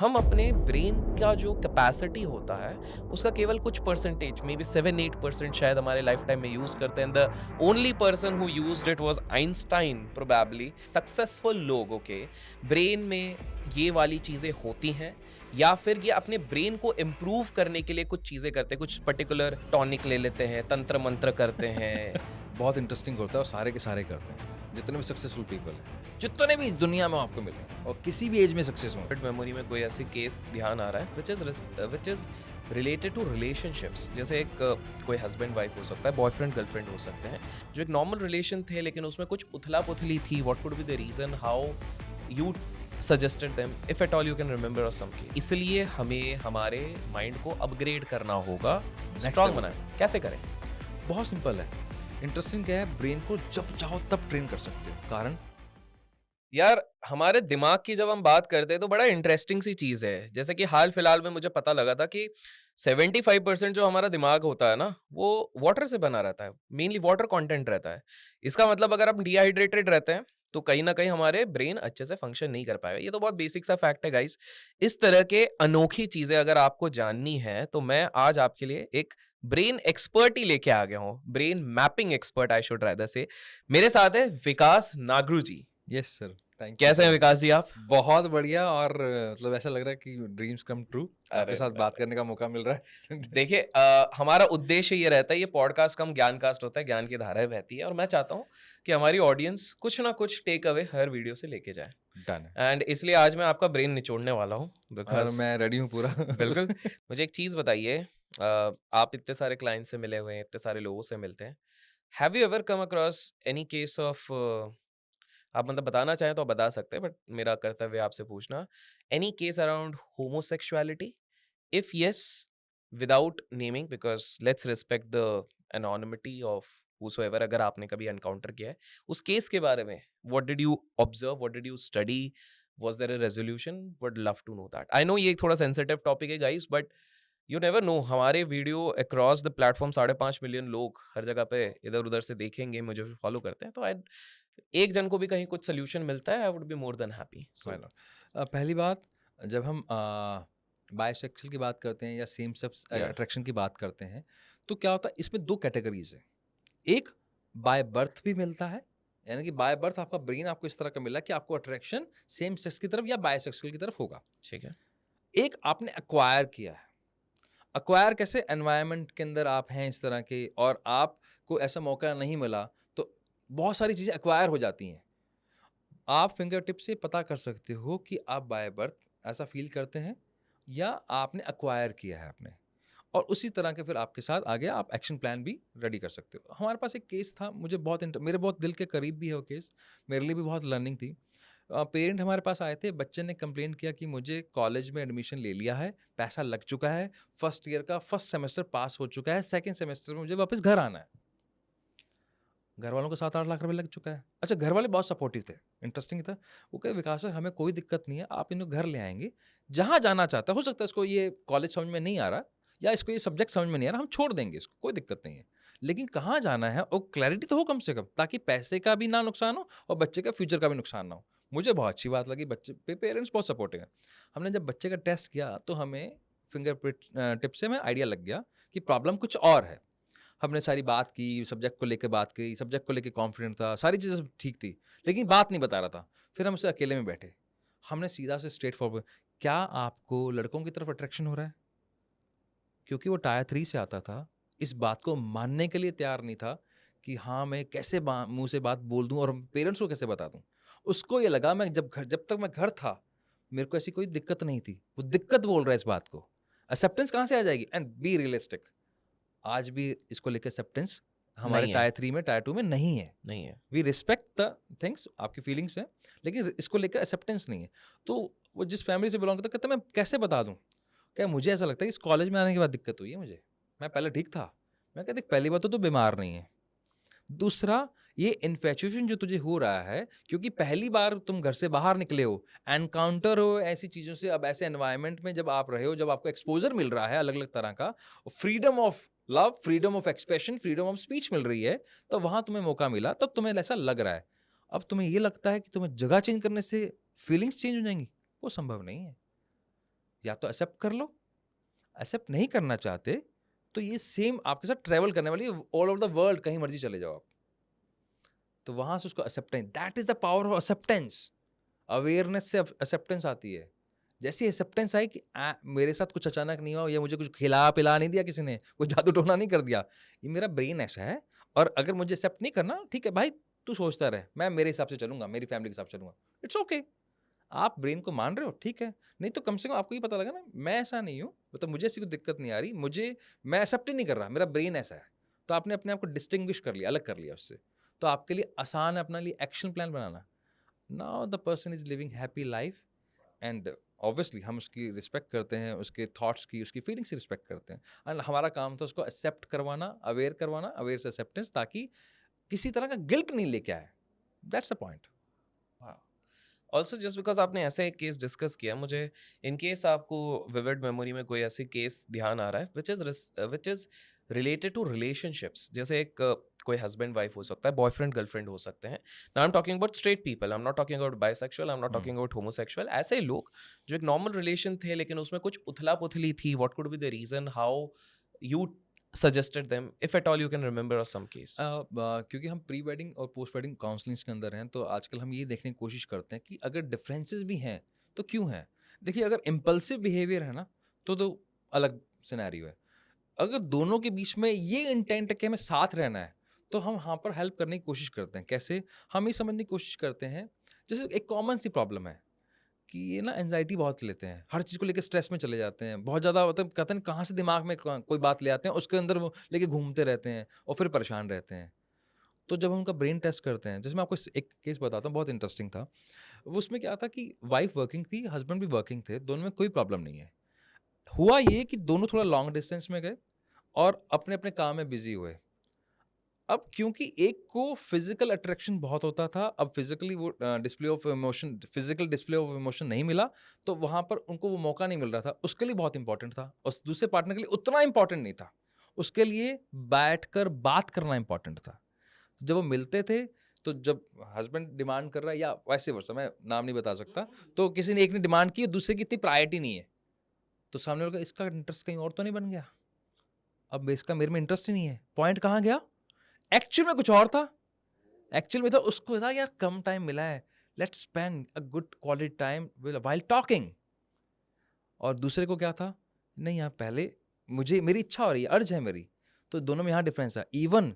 हम अपने ब्रेन का जो कैपेसिटी होता है उसका केवल कुछ परसेंटेज मे बी 7-8% शायद हमारे लाइफ टाइम में यूज करते हैं. The only person who used it was Einstein probably. Successful लोगों के ब्रेन में ये वाली चीजें होती हैं या फिर ये अपने ब्रेन को इम्प्रूव करने के लिए कुछ चीजें करते हैं, कुछ पर्टिकुलर टॉनिक ले लेते हैं, तंत्र मंत्र करते हैं. बहुत इंटरेस्टिंग होता है और सारे के सारे करते हैं जितने भी सक्सेसफुल पीपल हैं, जितने भी दुनिया में आपको मिले और किसी भी एज में सक्सेस हो. बट मेमोरी में कोई ऐसी केस ध्यान आ रहा है which is related to relationships. जैसे एक कोई हस्बैंड वाइफ हो सकता है, बॉयफ्रेंड गर्लफ्रेंड हो सकते हैं, जो एक नॉर्मल रिलेशन थे लेकिन उसमें कुछ उथला पुथली थी. What could be the reason how you suggested them if at all you can remember और सम केस. इसलिए हमें हमारे माइंड को अपग्रेड करना होगा, स्ट्रांग बनाए. कैसे करें? बहुत सिंपल है. इंटरेस्टिंग क्या है, ब्रेन को जब चाहो तब ट्रेन कर सकते हो. कारण यार हमारे दिमाग की जब हम बात करते हैं तो बड़ा इंटरेस्टिंग सी चीज है. जैसे कि हाल फिलहाल में मुझे पता लगा था कि 75% जो हमारा दिमाग होता है ना वो वाटर से बना रहता है, मेनली वाटर कंटेंट रहता है. इसका मतलब अगर हम डिहाइड्रेटेड रहते हैं तो कहीं ना कहीं हमारे ब्रेन अच्छे से फंक्शन नहीं कर पाएगा. ये तो बहुत बेसिक सा फैक्ट है गाइस. इस तरह के अनोखी चीजें अगर आपको जाननी है तो मैं आज आपके लिए एक ब्रेन एक्सपर्ट ही लेके आ गया हूँ. Brain mapping expert I should rather say. मेरे साथ है Vikas Nagaru ji. Yes sir, thank you. कैसे हैं विकास जी आप? बहुत बढ़िया. और मतलब ऐसा लग रहा है कि ड्रीम्स कम ट्रू. अरे आपके साथ बात करने का मौका मिल रहा है. देखिए हमारा उद्देश्य ये रहता है, ये पॉडकास्ट कम ज्ञानकास्ट होता है, ज्ञान की धाराएं बहती है और मैं चाहता हूँ कि हमारी ऑडियंस कुछ ना कुछ टेक अवे हर वीडियो से लेके जाए. डन है. एंड इसलिए आज मैं आपका ब्रेन निचोड़ने वाला हूँ और बिकॉज मैं रेडी हूँ पूरा. बिल्कुल. मुझे एक चीज बताइए, आप इतने सारे क्लाइंट से मिले हुए हैं, इतने सारे लोगों से मिलते हैं. Have you ever come across any case of, आप मतलब बताना चाहें तो आप बता सकते हैं बट मेरा कर्तव्य है आपसे पूछना, any case around homosexuality? If yes, without naming, because let's respect the anonymity of whosoever, अगर आपने कभी एनकाउंटर किया है उस केस के बारे में, what did you observe, what did you study, was there a resolution? Would love to know that. I know ये एक थोड़ा sensitive topic है guys, but you never know. हमारे video across the platform 5.5 million लोग हर जगह पे इधर उधर से देखेंगे, मुझे फॉलो करते हैं, तो एक जन को भी कहीं कुछ सोल्यूशन मिलता है, I would be more than happy. Why not? पहली बात, जब हम बायोसेक्सुअल की बात करते हैं या सेम सेक्स Yeah. अट्रैक्शन की बात करते हैं तो क्या होता है, इसमें दो कैटेगरीज है. एक, बाय बर्थ भी मिलता है, यानी कि बाय बर्थ आपका ब्रेन आपको इस तरह का मिला कि आपको अट्रैक्शन सेम सेक्स की तरफ या बायोसेक्सुअल की तरफ होगा. ठीक है. एक आपने अक्वायर किया है. अक्वायर कैसे, एनवायरनमेंट के अंदर आप हैं इस तरह के और आपको ऐसा मौका नहीं मिला तो बहुत सारी चीज़ें अक्वायर हो जाती हैं. आप फिंगर टिप से पता कर सकते हो कि आप बाय बर्थ ऐसा फील करते हैं या आपने अक्वायर किया है आपने, और उसी तरह के फिर आपके साथ आगे आप एक्शन प्लान भी रेडी कर सकते हो. हमारे पास एक केस था, मुझे मेरे बहुत दिल के करीब भी है वो केस, मेरे लिए भी बहुत लर्निंग थी. पेरेंट हमारे पास आए थे, बच्चे ने कंप्लेन किया कि मुझे कॉलेज में एडमिशन ले लिया है, पैसा लग चुका है, फर्स्ट ईयर का फर्स्ट सेमेस्टर पास हो चुका है, सेकेंड सेमेस्टर में मुझे वापस घर आना है. घर वालों को 7-8 लाख रुपए लग चुका है. अच्छा, घर वाले बहुत सपोर्टिव थे, इंटरेस्टिंग था. वो कहे विकास सर हमें कोई दिक्कत नहीं है, आप इन्हें घर ले आएंगे, जहाँ जाना चाहता है. हो सकता है इसको ये कॉलेज समझ में नहीं आ रहा या इसको ये सब्जेक्ट समझ में नहीं आ रहा, हम छोड़ देंगे इसको, कोई दिक्कत नहीं है, लेकिन कहाँ जाना है और क्लैरिटी तो हो कम से कम, ताकि पैसे का भी ना नुकसान हो और बच्चे का फ्यूचर का भी नुकसान ना हो. मुझे बहुत अच्छी बात लगी, बच्चे पेरेंट्स बहुत सपोर्टिव हैं. हमने जब बच्चे का टेस्ट किया तो हमें फिंगरप्रिंट टिप से हमें आइडिया लग गया कि प्रॉब्लम कुछ और है. हमने सारी बात की, सब्जेक्ट को लेकर बात की, सब्जेक्ट को लेकर कॉन्फिडेंट था, सारी चीज़ें ठीक थी, लेकिन बात नहीं बता रहा था. फिर हम उससे अकेले में बैठे, हमने सीधा से स्ट्रेट फॉरवर्ड, क्या आपको लड़कों की तरफ अट्रैक्शन हो रहा है? क्योंकि वो टायर 3 से आता था, इस बात को मानने के लिए तैयार नहीं था कि हाँ, मैं कैसे मुँह से बात बोल दूँ और पेरेंट्स को कैसे बता दूँ. उसको ये लगा मैं जब तक मैं घर था, मेरे को ऐसी कोई दिक्कत नहीं थी. वो दिक्कत बोल रहा है इस बात को. एक्सेप्टेंस कहाँ से आ जाएगी? एंड बी रियलिस्टिक, आज भी इसको लेकर एक्सेप्टेंस हमारे नहीं है. टायर 3 में, टायर 2 में नहीं है. नहीं है. वी रिस्पेक्ट द थिंग्स, आपकी फीलिंग्स हैं, लेकिन इसको लेकर एक्सेप्टेंस नहीं है. तो वो जिस फैमिली से बिलोंग करता, कहता मैं कैसे बता दूँ? क्या मुझे ऐसा लगता है कि इस कॉलेज में आने के बाद दिक्कत हुई है मुझे, मैं पहले ठीक था. मैं कहती पहली बात तो बीमार नहीं है, दूसरा ये इन्फेचुएशन जो तुझे हो रहा है क्योंकि पहली बार तुम घर से बाहर निकले हो, एनकाउंटर हो ऐसी चीज़ों से, अब ऐसे एनवायरनमेंट में जब आप रहे हो, जब आपको एक्सपोजर मिल रहा है अलग अलग तरह का, freedom of love, freedom of expression, freedom of speech मिल रही है, तो वहाँ तुम्हें मौका मिला, तब तुम्हें ऐसा लग रहा है. अब तुम्हें ये लगता है कि तुम्हें जगह चेंज करने से फीलिंग्स चेंज हो जाएंगी, वो संभव नहीं है. या तो एक्सेप्ट कर लो, एक्सेप्ट नहीं करना चाहते तो ये सेम आपके साथ ट्रैवल करने वाली है, ऑल ओवर द वर्ल्ड कहीं मर्जी चले जाओ आप। तो वहां से उसको acceptance, that is the power of acceptance. Awareness से एक्सेप्टेंस आती है। जैसी एक्सेप्टेंस आई कि मेरे साथ कुछ अचानक नहीं हुआ, या मुझे कुछ खिला पिला नहीं दिया किसी ने, कोई जादू टोना नहीं कर दिया, ये मेरा ब्रेन ऐसा है, और अगर मुझे एक्सेप्ट नहीं करना, ठीक है भाई, तू सोचता रहे, मैं मेरे हिसाब से चलूंगा, मेरी फैमिली के हिसाब से चलूंगा, इट्स ओके। आप ब्रेन को मान रहे हो, ठीक है, नहीं तो कम से कम आपको ये पता लगा ना, मैं ऐसा नहीं हूँ, मतलब मुझे ऐसी कोई दिक्कत नहीं आ रही, मैं एक्सेप्ट ही नहीं कर रहा, मेरा ब्रेन ऐसा है। तो आपने अपने आप को डिस्टिंग्विश कर लिया, अलग कर लिया उससे। तो आपके लिए आसान है अपने लिए action plan banana. Now the person is living happy life, and obviously हम उसकी रिस्पेक्ट करते हैं, उसके थॉट्स की, उसकी फीलिंग्स की रिस्पेक्ट करते हैं, एंड हमारा काम था उसको एक्सेप्ट करवाना, अवेयर से एक्सेप्टेंस, ताकि किसी तरह का गिल्ट नहीं लेके आए। That's the point. Also just because आपने ऐसे एक केस डिस्कस किया, मुझे इन केस आपको विविड मेमोरी में कोई ऐसी केस ध्यान आ रहा है which is related to relationships, जैसे एक कोई हस्बैंड वाइफ हो सकता है, बॉयफ्रेंड गर्लफ्रेंड हो सकते हैं। Now I am talking about straight people, I am not talking about bisexual, I am not talking about homosexual. ऐसे लोग जो एक नॉर्मल रिलेशन थे लेकिन उसमें कुछ उथला पुथली थी, what could be the reason, how you suggested them, if at all you can remember of some case? क्योंकि हम प्री वेडिंग और पोस्ट वेडिंग काउंसलिंग्स के अंदर हैं, तो आजकल हम ये देखने की कोशिश करते हैं कि अगर डिफरेंसेस भी हैं तो क्यों हैं। देखिए, अगर इम्पल्सिव बिहेवियर है ना, तो अलग सिनेरियो है। अगर दोनों के बीच में ये इंटेंट है कि हमें साथ रहना है, तो हम वहाँ पर हेल्प करने की कोशिश करते हैं। कैसे? हम ये समझने की कोशिश करते हैं, जैसे एक कॉमन सी प्रॉब्लम है कि ये ना एंजाइटी बहुत लेते हैं, हर चीज़ को लेकर स्ट्रेस में चले जाते हैं, बहुत ज़्यादा, मतलब कहते हैं कहाँ से दिमाग में कोई बात ले आते हैं, उसके अंदर वो लेके घूमते रहते हैं और फिर परेशान रहते हैं। तो जब हम उनका ब्रेन टेस्ट करते हैं, जैसे मैं आपको एक केस बताता हूँ, बहुत इंटरेस्टिंग था। वो उसमें क्या था कि वाइफ वर्किंग थी, हस्बैंड भी वर्किंग थे, दोनों में कोई प्रॉब्लम नहीं है। हुआ ये कि दोनों थोड़ा लॉन्ग डिस्टेंस में गए और अपने अपने काम में बिजी हुए। अब क्योंकि एक को फिजिकल अट्रैक्शन बहुत होता था, अब फिजिकली वो फिजिकल डिस्प्ले ऑफ इमोशन नहीं मिला, तो वहां पर उनको वो मौका नहीं मिल रहा था। उसके लिए बहुत इंपॉर्टेंट था, और दूसरे पार्टनर के लिए उतना इंपॉर्टेंट नहीं था। उसके लिए बैठकर बात करना इंपॉर्टेंट था। जब वो मिलते थे, तो जब हस्बैंड डिमांड कर रहा है या वैसे वर्षा, मैं नाम नहीं बता सकता, तो किसी ने एक ने डिमांड की, दूसरे की इतनी प्रायोरिटी नहीं है, तो सामने वाले का इसका इंटरेस्ट कहीं और तो नहीं बन गया, अब इसका मेरे में इंटरेस्ट ही नहीं है, पॉइंट कहाँ गया? एक्चुअल में कुछ और था। एक्चुअल में था, उसको था यार कम टाइम मिला है, let's spend a good quality time while talking. और दूसरे को क्या था, नहीं यार पहले मेरी इच्छा हो रही है, अर्ज है मेरी। तो दोनों में यहाँ डिफरेंस है। इवन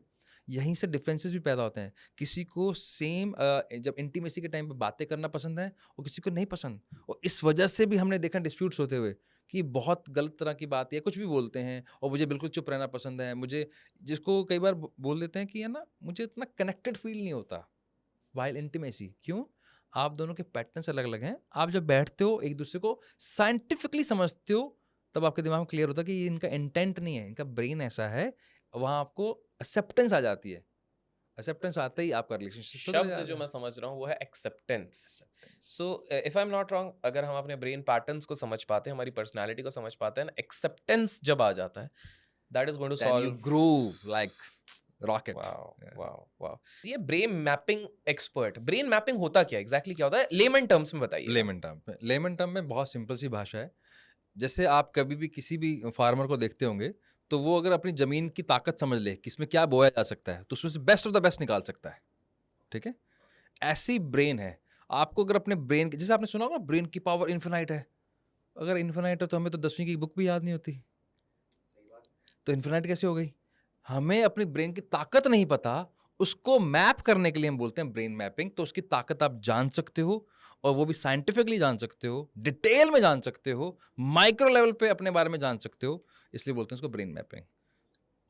यहीं से डिफरेंसेस भी पैदा होते हैं। किसी को सेम जब इंटीमेसी के टाइम पे बातें करना पसंद है और किसी को नहीं पसंद, और इस वजह से भी हमने देखा डिस्प्यूट्स होते हुए कि बहुत गलत तरह की बात या कुछ भी बोलते हैं, और मुझे बिल्कुल चुप रहना पसंद है। मुझे, जिसको कई बार बोल देते हैं कि है ना, मुझे इतना कनेक्टेड फील नहीं होता वाइल इंटीमेसी। क्यों? आप दोनों के पैटर्न्स अलग अलग हैं। आप जब बैठते हो, एक दूसरे को साइंटिफिकली समझते हो, तब आपके दिमाग में क्लियर होता है कि ये इनका इंटेंट नहीं है, इनका ब्रेन ऐसा है। वहाँ आपको एक्सेप्टेंस आ जाती है। एक्सेप्टेंस आते ही आपका रिलेशनशिप सुधर शब्द जाएगा। जो मैं समझ रहा हूँ वो है acceptance. So if I am not wrong, अगर हम अपने ब्रेन पैटर्न्स को समझ पाते हैं, हमारी पर्सनालिटी को समझ पाते हैं ना, एक्सेप्टेंस जब आ जाता है, that is going to Then you solve. grow like rocket. Wow Yeah. Wow wow. ये brain mapping expert, brain mapping होता क्या, एग्जैक्टली क्या होता है, लेमन टर्म्स में बताइए। लेमन टर्म में बहुत सिंपल सी भाषा है। जैसे आप कभी भी किसी भी फार्मर को देखते होंगे, तो वो अगर अपनी जमीन की ताकत समझ ले कि इसमें क्या बोया जा सकता है, तो उसमें से बेस्ट ऑफ द बेस्ट निकाल सकता है। ठीक है? ऐसी ब्रेन है। आपको अगर अपने ब्रेन, जैसे आपने सुना होगा ब्रेन की पावर इन्फिनाइट है। अगर इन्फिनाइट है तो हमें तो 10वीं की बुक भी याद नहीं होती, तो इन्फिनाइट कैसे हो गई? हमें अपनी ब्रेन की ताकत नहीं पता, उसको मैप करने के लिए हम बोलते हैं ब्रेन मैपिंग। तो उसकी ताकत आप जान सकते हो, और वो भी साइंटिफिकली जान सकते हो, डिटेल में जान सकते हो, माइक्रो लेवल पे अपने बारे में जान सकते हो, इसलिए बोलते हैं उसको ब्रेन मैपिंग।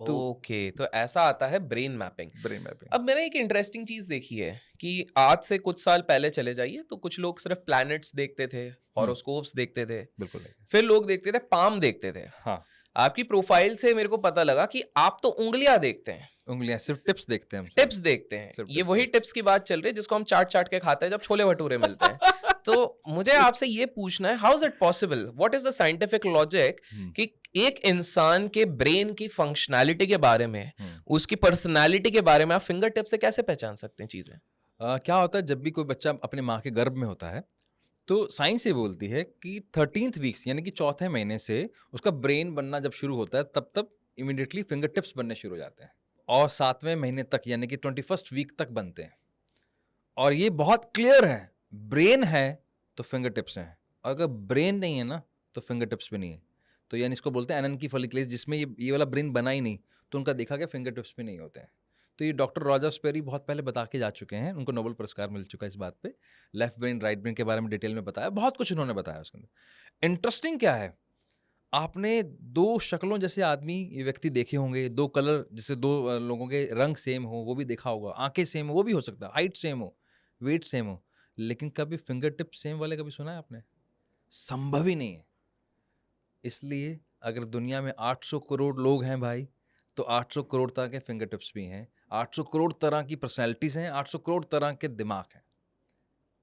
तो ओके, तो ऐसा आता है ब्रेन मैपिंग। Brain mapping. अब मैंने एक इंटरेस्टिंग चीज देखी है कि आज से कुछ साल पहले चले जाइए तो कुछ लोग सिर्फ प्लैनेट्स देखते थे, हॉरोस्कोप्स देखते थे, बिल्कुल नहीं। फिर लोग देखते थे पाम देखते थे। हाँ, आपकी प्रोफाइल से मेरे को पता लगा कि आप तो उंगलियां देखते हैं, उंगलियां सिर्फ टिप्स देखते हैं हम टिप्स देखते हैं। सिर्फ ये tips वही टिप्स की बात चल रही है जिसको हम चाट चाट के खाते हैं जब छोले भटूरे मिलते हैं। तो मुझे आपसे ये पूछना है, how is it possible, what is the scientific logic कि एक इंसान के ब्रेन की फंक्शनैलिटी के बारे में, उसकी पर्सनालिटी के बारे में आप फिंगर टिप से कैसे पहचान सकते हैं चीजें? क्या होता है, जब भी कोई बच्चा अपने माँ के गर्भ में होता है, तो साइंस ये बोलती है कि 13th वीक्स यानी कि चौथे महीने से उसका ब्रेन बनना जब शुरू होता है तब इमिडिएटली फिंगर टिप्स बनने शुरू हो जाते हैं और 7वें महीने तक यानी कि 21st वीक तक बनते हैं। और ये बहुत क्लियर है, ब्रेन है तो फिंगर टिप्स हैं, और अगर ब्रेन नहीं है ना तो फिंगर टिप्स भी नहीं है। तो यानी इसको बोलते हैं एनन की फॉलिक्युलेज, जिसमें ये वाला ब्रेन बना ही नहीं, तो उनका देखा गया फिंगर टिप्स भी नहीं होते हैं। तो ये डॉक्टर रॉजर स्पेरी बहुत पहले बता के जा चुके हैं, उनको नोबेल पुरस्कार मिल चुका है इस बात पे। लेफ्ट ब्रेन राइट ब्रेन के बारे में डिटेल में बताया, बहुत कुछ उन्होंने बताया उसके अंदर। इंटरेस्टिंग क्या है, आपने दो शक्लों जैसे आदमी ये व्यक्ति देखे होंगे, दो कलर जैसे दो लोगों के रंग सेम हो वो भी देखा होगा, आंखें सेम हो वो भी हो सकता है, हाइट सेम हो, वेट सेम हो, लेकिन कभी फिंगर टिप सेम वाले कभी सुना है आपने? संभव ही नहीं है। इसलिए अगर दुनिया में 800 करोड़ लोग हैं भाई, तो 800 करोड़ तरह के फिंगर टिप्स भी हैं, 800 करोड़ तरह की पर्सनैलिटीज हैं, 800 करोड़ तरह के दिमाग हैं।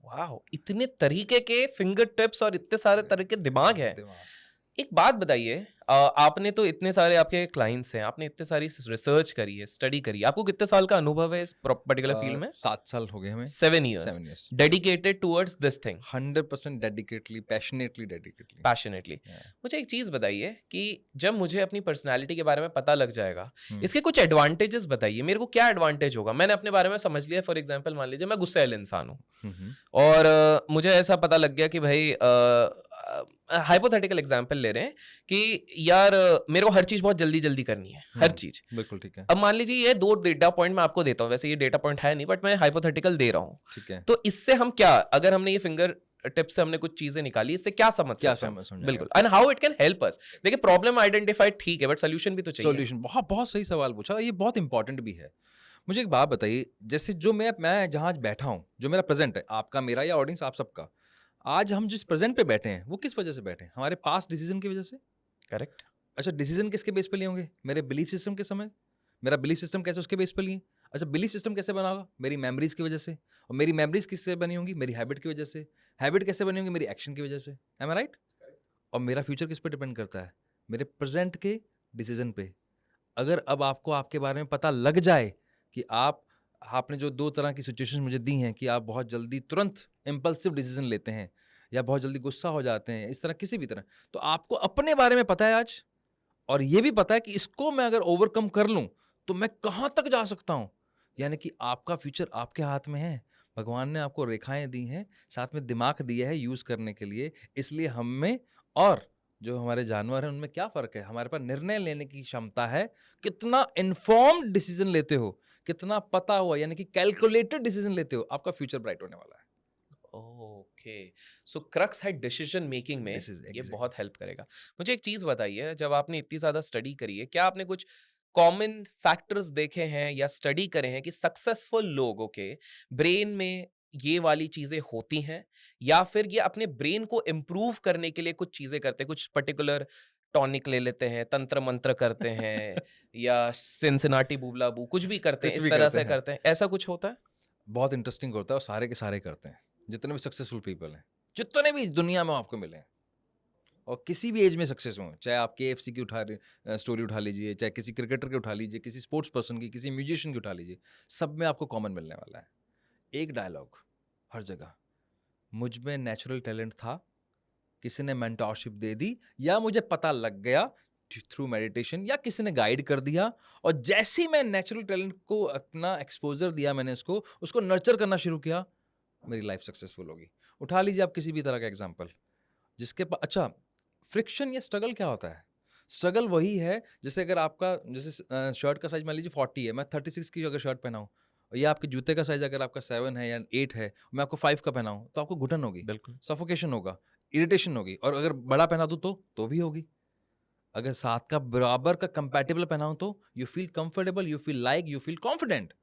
वाह, इतने तरीके के फिंगर टिप्स और इतने सारे तरह के दिमाग है। एक बात बताइए, आपने तो इतने सारे आपके क्लाइंट्स हैं, आपने इतने सारी रिसर्च करी है, स्टडी करी है, आपको कितने साल का अनुभव है इस पर्टिकुलर फील्ड में? 7 साल हो गए हमें। 7 years 7 years dedicated towards this thing 100% dedicatedly, passionately. Passionately. मुझे एक चीज बताइए कि जब मुझे अपनी पर्सनालिटी के बारे में पता लग जाएगा, इसके कुछ एडवांटेजेस बताइए, मेरे को क्या एडवांटेज होगा? मैंने अपने बारे में समझ लिया, फॉर एग्जांपल मान लीजिए मैं गुस्सैल इंसान हूँ और मुझे ऐसा पता लग गया कि भाई हाइपोथेटिकल एग्जांपल ले रहे हैं कि यार मेरे को हर चीज बहुत जल्दी जल्दी करनी है, हर चीज। बिल्कुल ठीक है। अब मान लीजिए ये 2 डेटा पॉइंट मैं आपको देता हूँ, वैसे ये डेटा पॉइंट है नहीं बट मैं हाइपोथेटिकल दे रहा हूँ। ठीक है। तो इससे हम क्या, अगर हमने ये फिंगर टिप से हमने कुछ चीजें निकाली, इससे क्या समझ सकते हैं? समझ बिल्कुल, and how it can help us. देखिए प्रॉब्लम आइडेंटिफाइड ठीक है बट सोल्यूशन भी तो चाहिए। सॉल्यूशन, बहुत बहुत सही सवाल पूछा, ये बहुत इंपॉर्टेंट भी है। मुझे एक बात बताइए, जैसे जो मैं जहाँ आज बैठा हूँ, जो मेरा प्रेजेंट है, आपका, मेरा या ऑडियंस आप सबका, आज हम जिस प्रेजेंट पे बैठे हैं वो किस वजह से बैठे हैं? हमारे पास्ट डिसीजन की वजह से। करेक्ट। अच्छा, डिसीजन किसके बेस पे लिए होंगे? मेरे बिलीफ सिस्टम के समय। मेरा बिलीफ सिस्टम कैसे, उसके बेस पे लिए। अच्छा, बिलीफ सिस्टम कैसे बना होगा? मेरी मेमोरीज की वजह से। और मेरी मेमोरीज किससे बनी होंगी? मेरी हैबिट की वजह से। हैबिट कैसे बनी होंगी? मेरी एक्शन की वजह से। एम आई राइट? और मेरा फ्यूचर किस पे डिपेंड करता है? मेरे प्रेजेंट के डिसीजन पे। अगर अब आपको आपके बारे में पता लग जाए कि आपने जो 2 तरह की सिचुएशंस मुझे दी हैं कि आप बहुत जल्दी तुरंत इम्पल्सिव डिसीजन लेते हैं या बहुत जल्दी गुस्सा हो जाते हैं, इस तरह किसी भी तरह, तो आपको अपने बारे में पता है आज, और ये भी पता है कि इसको मैं अगर ओवरकम कर लूं तो मैं कहां तक जा सकता हूं। यानी कि आपका फ्यूचर आपके हाथ में है। भगवान ने आपको रेखाएं दी हैं, साथ में दिमाग दिया है यूज करने के लिए। इसलिए हम में और जो हमारे जानवर हैं उनमें क्या फर्क है? हमारे पास निर्णय लेने की क्षमता है। कितना इन्फॉर्म्ड डिसीजन लेते हो, कितना पता हुआ यानी कि कैलकुलेटेड डिसीजन लेते हो, आपका फ्यूचर ब्राइट होने वाला है। ओके, सो क्रक्स है डिसीजन मेकिंग में, ये बहुत हेल्प करेगा। मुझे एक चीज बताइए, जब आपने इतनी ज्यादा स्टडी करी है, क्या आपने कुछ कॉमन फैक्टर्स देखे हैं या स्टडी करे हैं कि सक्सेसफुल लोगों के ब्रेन में ये वाली चीजें होती हैं, या फिर ये अपने ब्रेन को इम्प्रूव करने के लिए कुछ चीजें करते हैं, कुछ पर्टिकुलर टॉनिक ले लेते हैं, तंत्र मंत्र करते हैं या सिनसिनाटी बुबला बू कुछ भी करते हैं, कुछ इस भी तरह करते से हैं। करते हैं, ऐसा कुछ होता है? बहुत इंटरेस्टिंग होता है और सारे के सारे करते हैं, जितने भी सक्सेसफुल पीपल हैं, जितने भी दुनिया में आपको मिले हैं, और किसी भी एज में सक्सेस हो, चाहे आप KFC की स्टोरी उठा लीजिए, चाहे किसी क्रिकेटर की उठा लीजिए, किसी स्पोर्ट्स पर्सन की, किसी म्यूजिशियन की उठा लीजिए, सब में आपको कॉमन मिलने वाला है एक डायलॉग हर जगह। मुझ में नेचुरल टैलेंट था, किसी ने मेंटोरशिप दे दी, या मुझे पता लग गया थ्रू मेडिटेशन, या किसी ने गाइड कर दिया, और जैसे ही मैं नेचुरल टैलेंट को अपना एक्सपोजर दिया, मैंने उसको नर्चर करना शुरू किया, मेरी लाइफ सक्सेसफुल होगी। उठा लीजिए आप किसी भी तरह का एग्जाम्पल, जिसके पास, अच्छा, फ्रिक्शन या स्ट्रगल क्या होता है? स्ट्रगल वही है, जैसे अगर आपका, जैसे शर्ट का साइज मान लीजिए 40 है, मैं 36 की अगर शर्ट पहनाऊँ, या आपके जूते का साइज अगर आपका 7 है या 8 है, मैं आपको 5 का पहनाऊँ, तो आपको घुटन होगी, बिल्कुल। सफोकेशन होगा, इरिटेशन होगी, और अगर बड़ा पहना दूँ तो भी होगी। अगर 7 का बराबर का कंपैटिबल पहनाऊँ तो you feel comfortable, you feel like, you feel confident.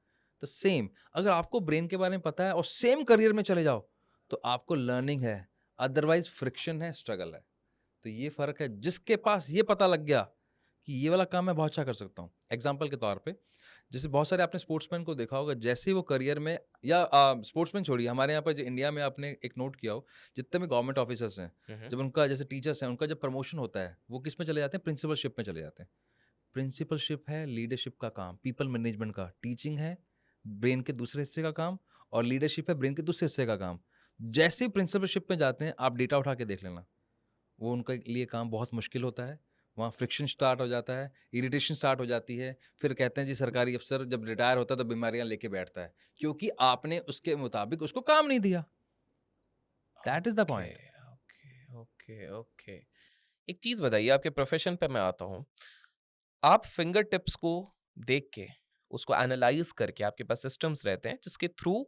The same, अगर आपको ब्रेन के बारे में पता है और सेम करियर में चले जाओ, तो आपको लर्निंग है, अदरवाइज फ्रिक्शन है, स्ट्रगल है। तो ये फर्क है, जिसके पास ये पता लग गया कि ये वाला काम मैं बहुत अच्छा कर सकता हूँ। एग्जाम्पल के तौर पे, जैसे बहुत सारे आपने स्पोर्ट्समैन को देखा होगा, जैसे ही वो करियर में, या स्पोर्ट्समैन छोड़िए, हमारे यहाँ पर जो इंडिया में आपने एक नोट किया हो, जितने भी गवर्नमेंट ऑफिसर्स हैं, जब उनका, जैसे टीचर्स हैं, उनका जब प्रमोशन होता है, वो किस में चले जाते हैं? प्रिंसिपलशिप में चले जाते हैं। प्रिंसिपलशिप है लीडरशिप का काम, पीपल मैनेजमेंट का। टीचिंग है ब्रेन के दूसरे हिस्से का काम, और लीडरशिप है ब्रेन के दूसरे हिस्से का काम। जैसे ही प्रिंसिपलशिप में जाते हैं, आप डेटा उठा के देख लेना, वो उनके लिए काम बहुत मुश्किल होता है। वहाँ फ्रिक्शन स्टार्ट हो जाता है, इरिटेशन स्टार्ट हो जाती है। फिर कहते हैं जी सरकारी अफसर जब रिटायर होता है तो बीमारियां लेके बैठता है, क्योंकि आपने उसके मुताबिक उसको काम नहीं दिया। That is the okay, point. Okay, okay, okay. एक चीज़ बताइए, आपके प्रोफ़ेशन पे मैं आता हूँ। आप फिंगर टिप्स को देख के, उसको एनालाइज़ करके आपके पास सिस्टम्स रहते हैं जिसके थ्रू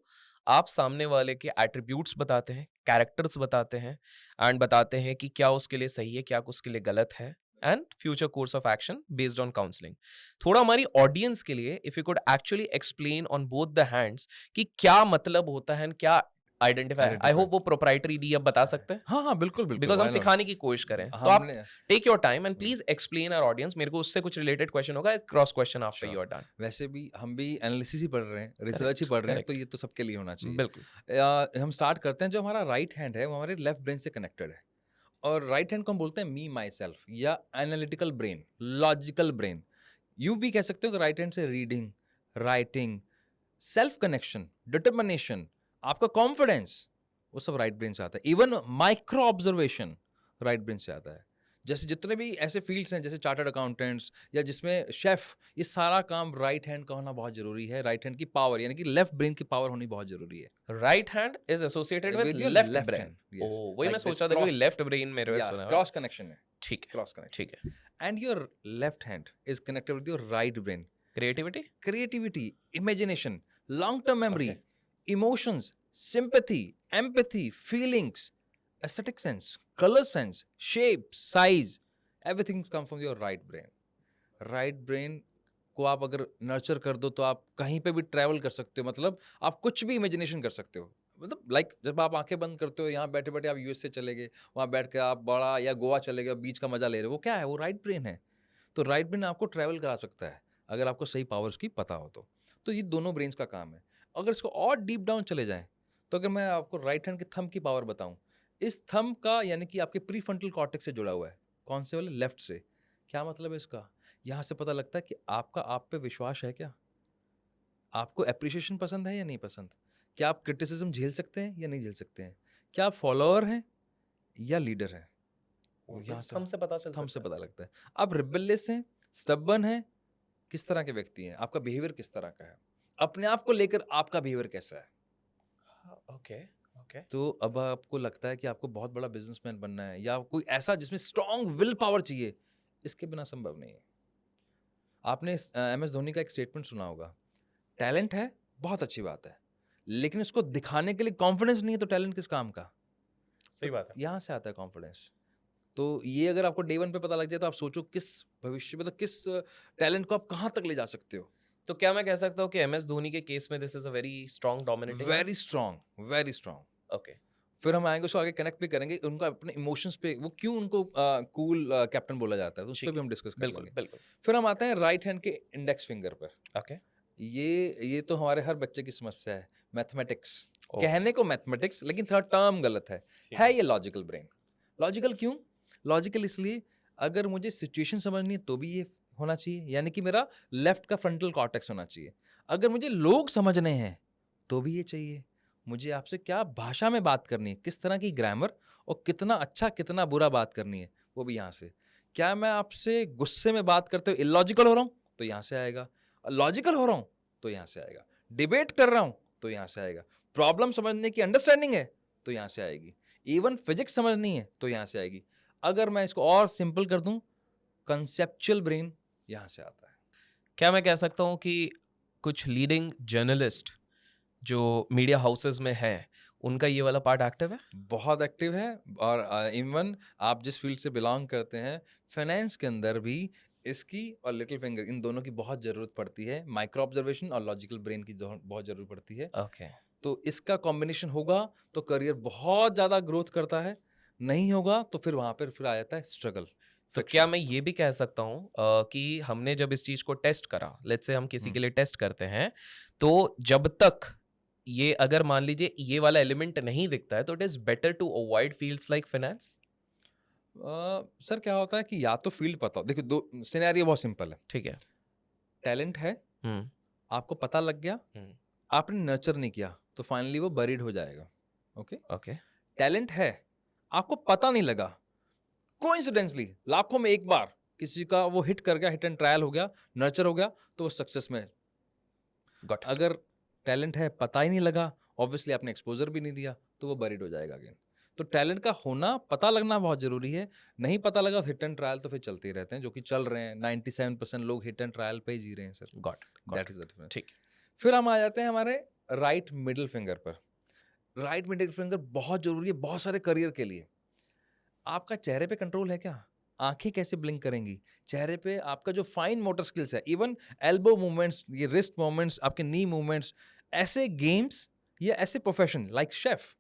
आप सामने वाले के एट्रिब्यूट्स बताते हैं, कैरेक्टर्स बताते हैं एंड बताते हैं कि क्या उसके लिए सही है, क्या उसके लिए गलत है and future course of action based on counselling. थोड़ा हमारी ऑडियंस के लिए if you could actually explain on both the hands कि क्या मतलब होता है एंड क्या आइडेंटिफाई है। आई आइडेंटिफाई। होप वो प्रोप्राइटरी डी अब बता सकते हैं? हाँ हाँ, बिल्कुल बिल्कुल, बिकॉज़ हम व्हाई नॉट। सिखाने की कोशिश कर रहे हैं। तो आप हमने take your time and please explain our audience. मेरे को उससे कुछ रिलेटेड क्वेश्चन होगा, cross question after sure. You are done. वैसे भी हम भी एनालिसिस ही पढ़ रहे हैं, रिसर्च ही करेक्ट, पढ़ रहे हैं, तो करेक्ट। ये तो सबके लिए होना चाहिए। बिल्कुल। हम स्टार्ट करते हैं, जो हमारा राइट हैंड है वो हमारे लेफ्ट ब्रेन से कनेक्टेड है। और राइट हैंड को हम बोलते हैं मी माई सेल्फ, या एनालिटिकल ब्रेन, लॉजिकल ब्रेन। यूं भी कह सकते हो कि राइट हैंड से reading, writing, self connection, determination, आपका कॉन्फिडेंस, वो सब राइट ब्रेन से आता है। Even micro observation right brain से आता है। जैसे जितने भी ऐसे फील्ड्स हैं, जैसे चार्टर्ड अकाउंटेंट्स या जिसमें शेफ, ये सारा काम राइट हैंड का होना बहुत जरूरी है। राइट हैंड की पावर, यानी कि लेफ्ट ब्रेन की पावर होनी बहुत जरूरी है। Right hand is associated with with your left left brain. Hand, yes, oh! वही मैं लाइक सोच दिस रहा था क्योंकि क्रॉस, लेफ्ट ब्रेन मेरे में या सुना हुआ है। क्रॉस कनेक्शन है, ठीक है, क्रॉस कनेक्शन। ठीक है। And your left hand is connected with your right brain. Creativity? Creativity, imagination, long-term memory, okay. emotions, sympathy, empathy, feelings, aesthetic sense, color sense, shape, size, everything's come from your right brain. Right brain को आप अगर nurture कर दो तो आप कहीं पे भी ट्रैवल कर सकते हो, मतलब आप कुछ भी इमेजिनेशन कर सकते हो। मतलब लाइक जब आप आंखें बंद करते हो, यहाँ बैठे बैठे आप यूएसए चले गए, वहाँ बैठ के आप बड़ा या गोवा चले गए, बीच का मजा ले रहे हो, वो क्या है, वो राइट ब्रेन है। तो राइट ब्रेन आपको ट्रैवल करा सकता है अगर आपको सही पावर्स की पता हो तो ये दोनों ब्रेन्स का काम है। अगर इसको और डीप डाउन चले जाएं, तो अगर मैं आपको राइट हैंड के थंब की पावर बताऊं, इस थंब का यानी कि आपके प्री फ्रंटल कॉर्टेक्स से जुड़ा हुआ है। कौन से वाले? लेफ्ट से। क्या मतलब है इसका? यहाँ से पता लगता है कि आपका आप पे विश्वास है क्या, आपको एप्रिसिएशन पसंद है या नहीं पसंद, क्या आप क्रिटिसिज्म झेल सकते हैं या नहीं झेल सकते हैं, क्या आप फॉलोअर हैं या लीडर हैं। वो यहाँ इस से थंब से पता चल थंब से सकता है। पता लगता है। आप रिबेलियस हैं, स्टबर्न हैं, किस तरह के व्यक्ति हैं, आपका बिहेवियर किस तरह का है, अपने आप को लेकर आपका बिहेवियर कैसा है। हाँ, ओके, ओके। तो अब आपको लगता है कि आपको बहुत बड़ा बिजनेसमैन बनना है या कोई ऐसा जिसमें स्ट्रांग विल पावर चाहिए, इसके बिना संभव नहीं है। आपने MS धोनी का एक स्टेटमेंट सुना होगा, टैलेंट है बहुत अच्छी बात है, लेकिन उसको दिखाने के लिए कॉन्फिडेंस नहीं है तो टैलेंट किस काम का। सही तो बात है। यहाँ से आता है कॉन्फिडेंस। तो ये अगर आपको डे वन पे पता लग जाए तो आप सोचो किस भविष्य, मतलब किस टैलेंट को आप कहाँ तक ले जा सकते हो। तो क्या मैं कह सकता हूँ कि एमएस धोनी के केस में this is a very strong dominating arm? Very strong, very strong. Okay. फिर हम आएंगे उसको आगे कनेक्ट भी करेंगे, उनका अपने इमोशंस पे, वो क्यों उनको कूल कैप्टन बोला जाता है, तो उस पर ठीक भी है। हम डिस्कस कर बिल्कुल, लेंगे। बिल्कुल। फिर हम आते हैं राइट हैंड के इंडेक्स फिंगर पर। ओके। ये तो हमारे हर बच्चे की समस्या है, मैथमेटिक्स। ओह! कहने को मैथमेटिक्स, लेकिन थोड़ा टर्म गलत है। ठीक है है। ये लॉजिकल ब्रेन। लॉजिकल क्यों? लॉजिकल इसलिए, अगर मुझे सिचुएशन समझनी है तो भी ये होना चाहिए, यानी कि मेरा लेफ्ट का फ्रंटल कॉर्टेक्स होना चाहिए। अगर मुझे लोग समझने हैं तो भी ये चाहिए। मुझे आपसे क्या भाषा में बात करनी है, किस तरह की ग्रामर, और कितना अच्छा कितना बुरा बात करनी है, वो भी यहाँ से। क्या मैं आपसे गुस्से में बात करते हुए इलॉजिकल हो रहा हूँ, तो यहाँ से आएगा। लॉजिकल हो रहा हूँ तो यहाँ से आएगा। डिबेट कर रहा हूँ तो यहाँ से आएगा। प्रॉब्लम समझने की अंडरस्टैंडिंग है तो यहाँ से आएगी। इवन फिजिक्स समझनी है तो यहाँ से आएगी। अगर मैं इसको और सिंपल कर दूं, कंसेप्चुअल ब्रेन यहाँ से आता है। क्या मैं कह सकता हूँ कि कुछ लीडिंग जर्नलिस्ट जो मीडिया हाउसेस में हैं, उनका ये वाला पार्ट एक्टिव है? बहुत एक्टिव है। और इवन आप जिस फील्ड से बिलोंग करते हैं, फाइनेंस के अंदर भी इसकी और लिटिल फिंगर, इन दोनों की बहुत ज़रूरत पड़ती है। माइक्रो ऑब्जर्वेशन और लॉजिकल ब्रेन की बहुत ज़रूरत पड़ती है। ओके। तो इसका कॉम्बिनेशन होगा तो करियर बहुत ज़्यादा ग्रोथ करता है, नहीं होगा तो फिर वहाँ पर फिर आ जाता है स्ट्रगल। तो क्या मैं ये भी कह सकता हूँ कि हमने जब इस चीज़ को टेस्ट करा, लेट्स से हम किसी के लिए टेस्ट करते हैं, तो जब तक ये अगर मान लीजिए ये वाला एलिमेंट नहीं दिखता है, तो it is better to avoid fields like finance? Sir क्या होता है कि या तो फील्ड पता हो, देखिए दो सिनेरियो बहुत सिंपल है। ठीक है। टैलेंट है, हुँ, आपको पता लग गया, हुँ। आपने नर्चर नहीं किया तो फाइनली वो बरीड हो जाएगा। ओके, ओके, टैलेंट है, आपको पता नहीं लगा, कोइंसिडेंसली लाखों में एक बार किसी का वो हिट कर गया, हिट एंड ट्रायल हो गया, नर्चर हो गया, तो वो सक्सेस में है। Got it. अगर टैलेंट है, पता ही नहीं लगा, ऑब्वियसली आपने एक्सपोजर भी नहीं दिया, तो वो बरीड हो जाएगा अगेन। तो टैलेंट का होना, पता लगना बहुत जरूरी है। नहीं पता लगा हिट एंड ट्रायल तो फिर चलते ही रहते हैं, जो कि चल रहे हैं। 97% लोग हिट एंड ट्रायल पे ही जी रहे हैं sir. Got it, that got is the it. Difference. ठीक। फिर हम आ जाते हैं हमारे राइट मिडिल फिंगर पर। राइट मिडिल फिंगर बहुत जरूरी है बहुत सारे करियर के लिए। आपका चेहरे पे कंट्रोल है क्या? आंखें कैसे ब्लिंक करेंगी? चेहरे पे आपका जो फाइन मोटर स्किल्स है, इवन एल्बो मूवमेंट्स, ये रिस्ट मूवमेंट्स, आपके नी मूवमेंट्स, ऐसे गेम्स या ऐसे प्रोफेशन लाइक शेफ,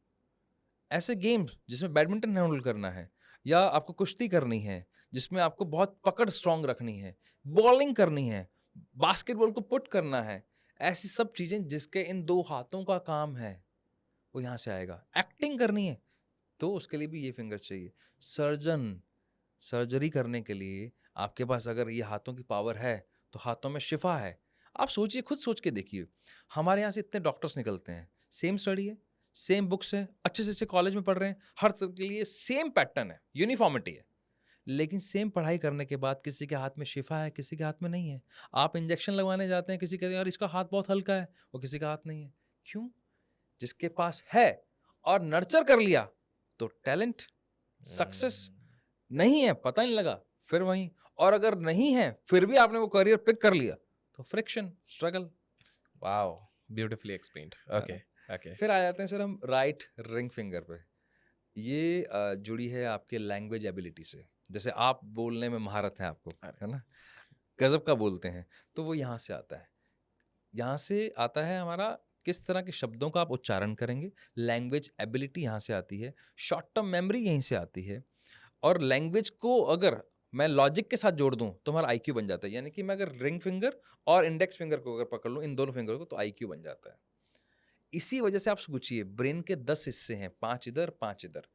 ऐसे गेम्स जिसमें बैडमिंटन हैंडल करना है, या आपको कुश्ती करनी है जिसमें आपको बहुत पकड़ स्ट्रांग रखनी है, बॉलिंग करनी है, बास्केटबॉल को पुट करना है, ऐसी सब चीजें जिसके इन दो हाथों का काम है, वो यहाँ से आएगा। एक्टिंग करनी है तो उसके लिए भी ये फिंगर चाहिए। सर्जन, सर्जरी करने के लिए आपके पास अगर ये हाथों की पावर है तो हाथों में शिफा है। आप सोचिए, खुद सोच के देखिए, हमारे यहाँ से इतने डॉक्टर्स निकलते हैं, सेम स्टडी है, सेम बुक्स है, अच्छे से अच्छे कॉलेज में पढ़ रहे हैं, हर तरह के लिए सेम पैटर्न है, यूनिफॉर्मिटी है, लेकिन सेम पढ़ाई करने के बाद किसी के हाथ में शिफा है, किसी के हाथ में नहीं है। आप इंजेक्शन लगवाने जाते हैं, किसी कहते हैं यार इसका हाथ बहुत हल्का है, वो किसी का हाथ नहीं है। क्यों? जिसके पास है और नर्चर कर लिया तो टैलेंट, सक्सेस। नहीं है, पता नहीं लगा, फिर वहीं। और अगर नहीं है फिर भी आपने वो करियर पिक कर लिया तो friction, struggle. Wow, beautifully explained. Okay, okay. फिर आ जाते हैं सर हम राइट रिंग फिंगर पे। ये जुड़ी है आपके लैंग्वेज एबिलिटी से। जैसे आप बोलने में महारत है आपको, अरे। है ना, गजब का बोलते हैं, तो वो यहाँ से आता है। यहाँ से आता है हमारा किस तरह के शब्दों का आप उच्चारण करेंगे। लैंग्वेज एबिलिटी यहाँ से आती है, शॉर्ट टर्म मेमोरी यहीं से आती है। और लैंग्वेज को अगर मैं लॉजिक के साथ जोड़ दूं तो हमारा आईक्यू बन जाता है। यानी कि मैं अगर रिंग फिंगर और इंडेक्स फिंगर को अगर पकड़ लूं, इन दोनों फिंगर को, तो आईक्यू बन जाता है। इसी वजह से आप सोचिए, ब्रेन के 10 हिस्से हैं, 5 इधर 5 इधर,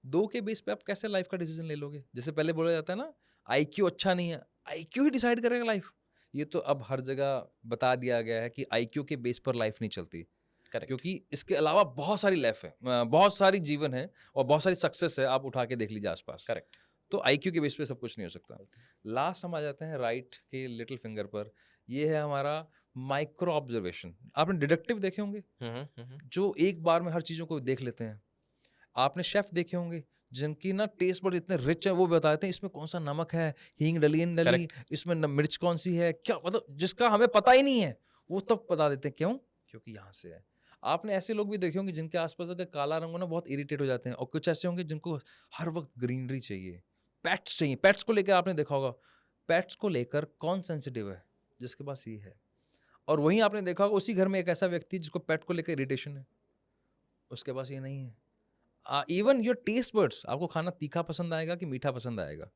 2 के बेस पे आप कैसे लाइफ का डिसीजन ले लोगे? जैसे पहले बोला जाता है ना, आईक्यू अच्छा नहीं है, आईक्यू ही डिसाइड करेगा लाइफ। ये तो अब हर जगह बता दिया गया है कि आईक्यू के बेस पर लाइफ नहीं चलती, करेक्ट। क्योंकि इसके अलावा बहुत सारी लाइफ है, बहुत सारी जीवन है, और बहुत सारी सक्सेस है, आप उठा के देख लीजिए आसपास। करेक्ट। तो आईक्यू के बेस पे सब कुछ नहीं हो सकता। लास्ट हम आ जाते हैं राइट के लिटिल फिंगर पर। ये है हमारा माइक्रो ऑब्जर्वेशन। आपने डिडक्टिव देखे होंगे, जो एक बार में हर चीज़ों को देख लेते हैं। आपने शेफ देखे होंगे जिनकी ना टेस्ट बड इतने रिच है, वो बता देते हैं इसमें कौन सा नमक है, हींग डली नहीं डली, करेक्ट। इसमें मिर्च कौन सी है, क्या मतलब, जिसका हमें पता ही नहीं है वो तब बता देते हैं। क्यों? क्योंकि यहाँ से है। आपने ऐसे लोग भी देखे होंगे जिनके आसपास अगर काला रंग हो ना, बहुत इरिटेट हो जाते हैं। और कुछ ऐसे होंगे जिनको हर वक्त ग्रीनरी चाहिए, पेट्स चाहिए। पेट्स को लेकर आपने देखा होगा, पेट्स को लेकर कौन सेंसिटिव है? जिसके पास ये है। और वहीं आपने देखा होगा उसी घर में एक ऐसा व्यक्ति जिसको पेट को लेकर इरिटेशन है, उसके पास ये नहीं है। इवन योर टेस्ट बर्ड्स, आपको खाना तीखा पसंद आएगा कि मीठा पसंद आएगा?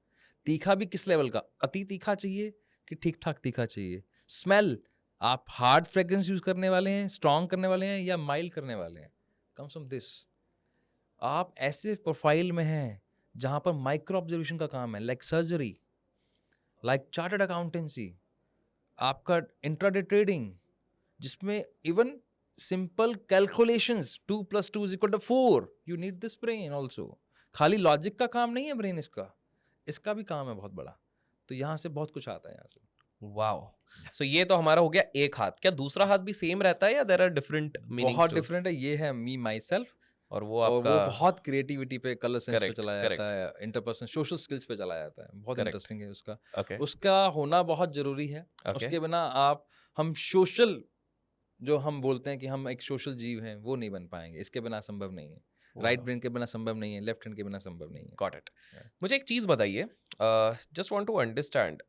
तीखा भी किस लेवल का, अति तीखा चाहिए कि ठीक ठाक तीखा चाहिए? स्मेल, आप हार्ड फ्रेग्रेंस यूज करने वाले हैं, स्ट्रॉन्ग करने वाले हैं, या माइल्ड करने वाले हैं? Comes from this. आप ऐसे प्रोफाइल में हैं जहां पर माइक्रो ऑब्जर्वेशन का काम है, like surgery, like chartered accountancy, आपका इंट्राडे ट्रेडिंग, जिसमें even simple calculations 2 + 2 = 4, you need this brain also. खाली लॉजिक का काम नहीं है ब्रेन, इसका भी काम है बहुत बड़ा। तो यहाँ से बहुत कुछ आता है यहाँ से। वाओ। सो ये तो हमारा हो गया एक हाथ। क्या दूसरा हाथ भी सेम रहता है या देयर आर डिफरेंट मीनिंग्स बहुत टू? डिफरेंट है। ये है मी माई सेल्फ, और वो और आपका? वो बहुत क्रिएटिविटी पे, कलर सेंस पे करेक्ट, चलाया करेक्ट, जाता है, इंटरपर्सनल सोशल स्किल्स पे चलाया जाता है। बहुत करेक्ट। इंटरेस्टिंग है उसका। ओके, उसका होना बहुत जरूरी है। ओके। उसके बिना आप, हम सोशल, जो हम बोलते हैं कि हम एक सोशल जीव हैं, वो नहीं बन पाएंगे। इसके बिना संभव नहीं है। राइट ब्रेन के बिना संभव नहीं है, लेफ्ट हैंड के बिना संभव नहीं है। Got it. Yeah. मुझे एक चीज़ बताइए, just want to understand,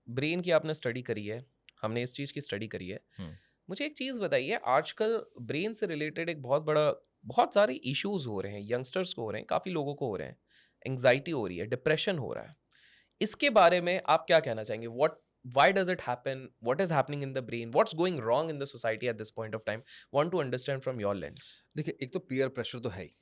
brain की आपने स्टडी करी है, हमने इस चीज़ की स्टडी करी है। हम्म। मुझे एक चीज़ बताइए, आजकल ब्रेन से रिलेटेड एक बहुत सारे इश्यूज हो रहे हैं, यंगस्टर्स को हो रहे हैं, काफ़ी लोगों को हो रहे हैं। एंग्जाइटी हो रही है, डिप्रेशन हो रहा है। इसके बारे में आप क्या कहना चाहेंगे? Why does it happen? What is happening in the brain? What's going wrong in the society at this point of time? Want to understand from your lens. देखिए, एक तो पीयर प्रेशर तो है ही,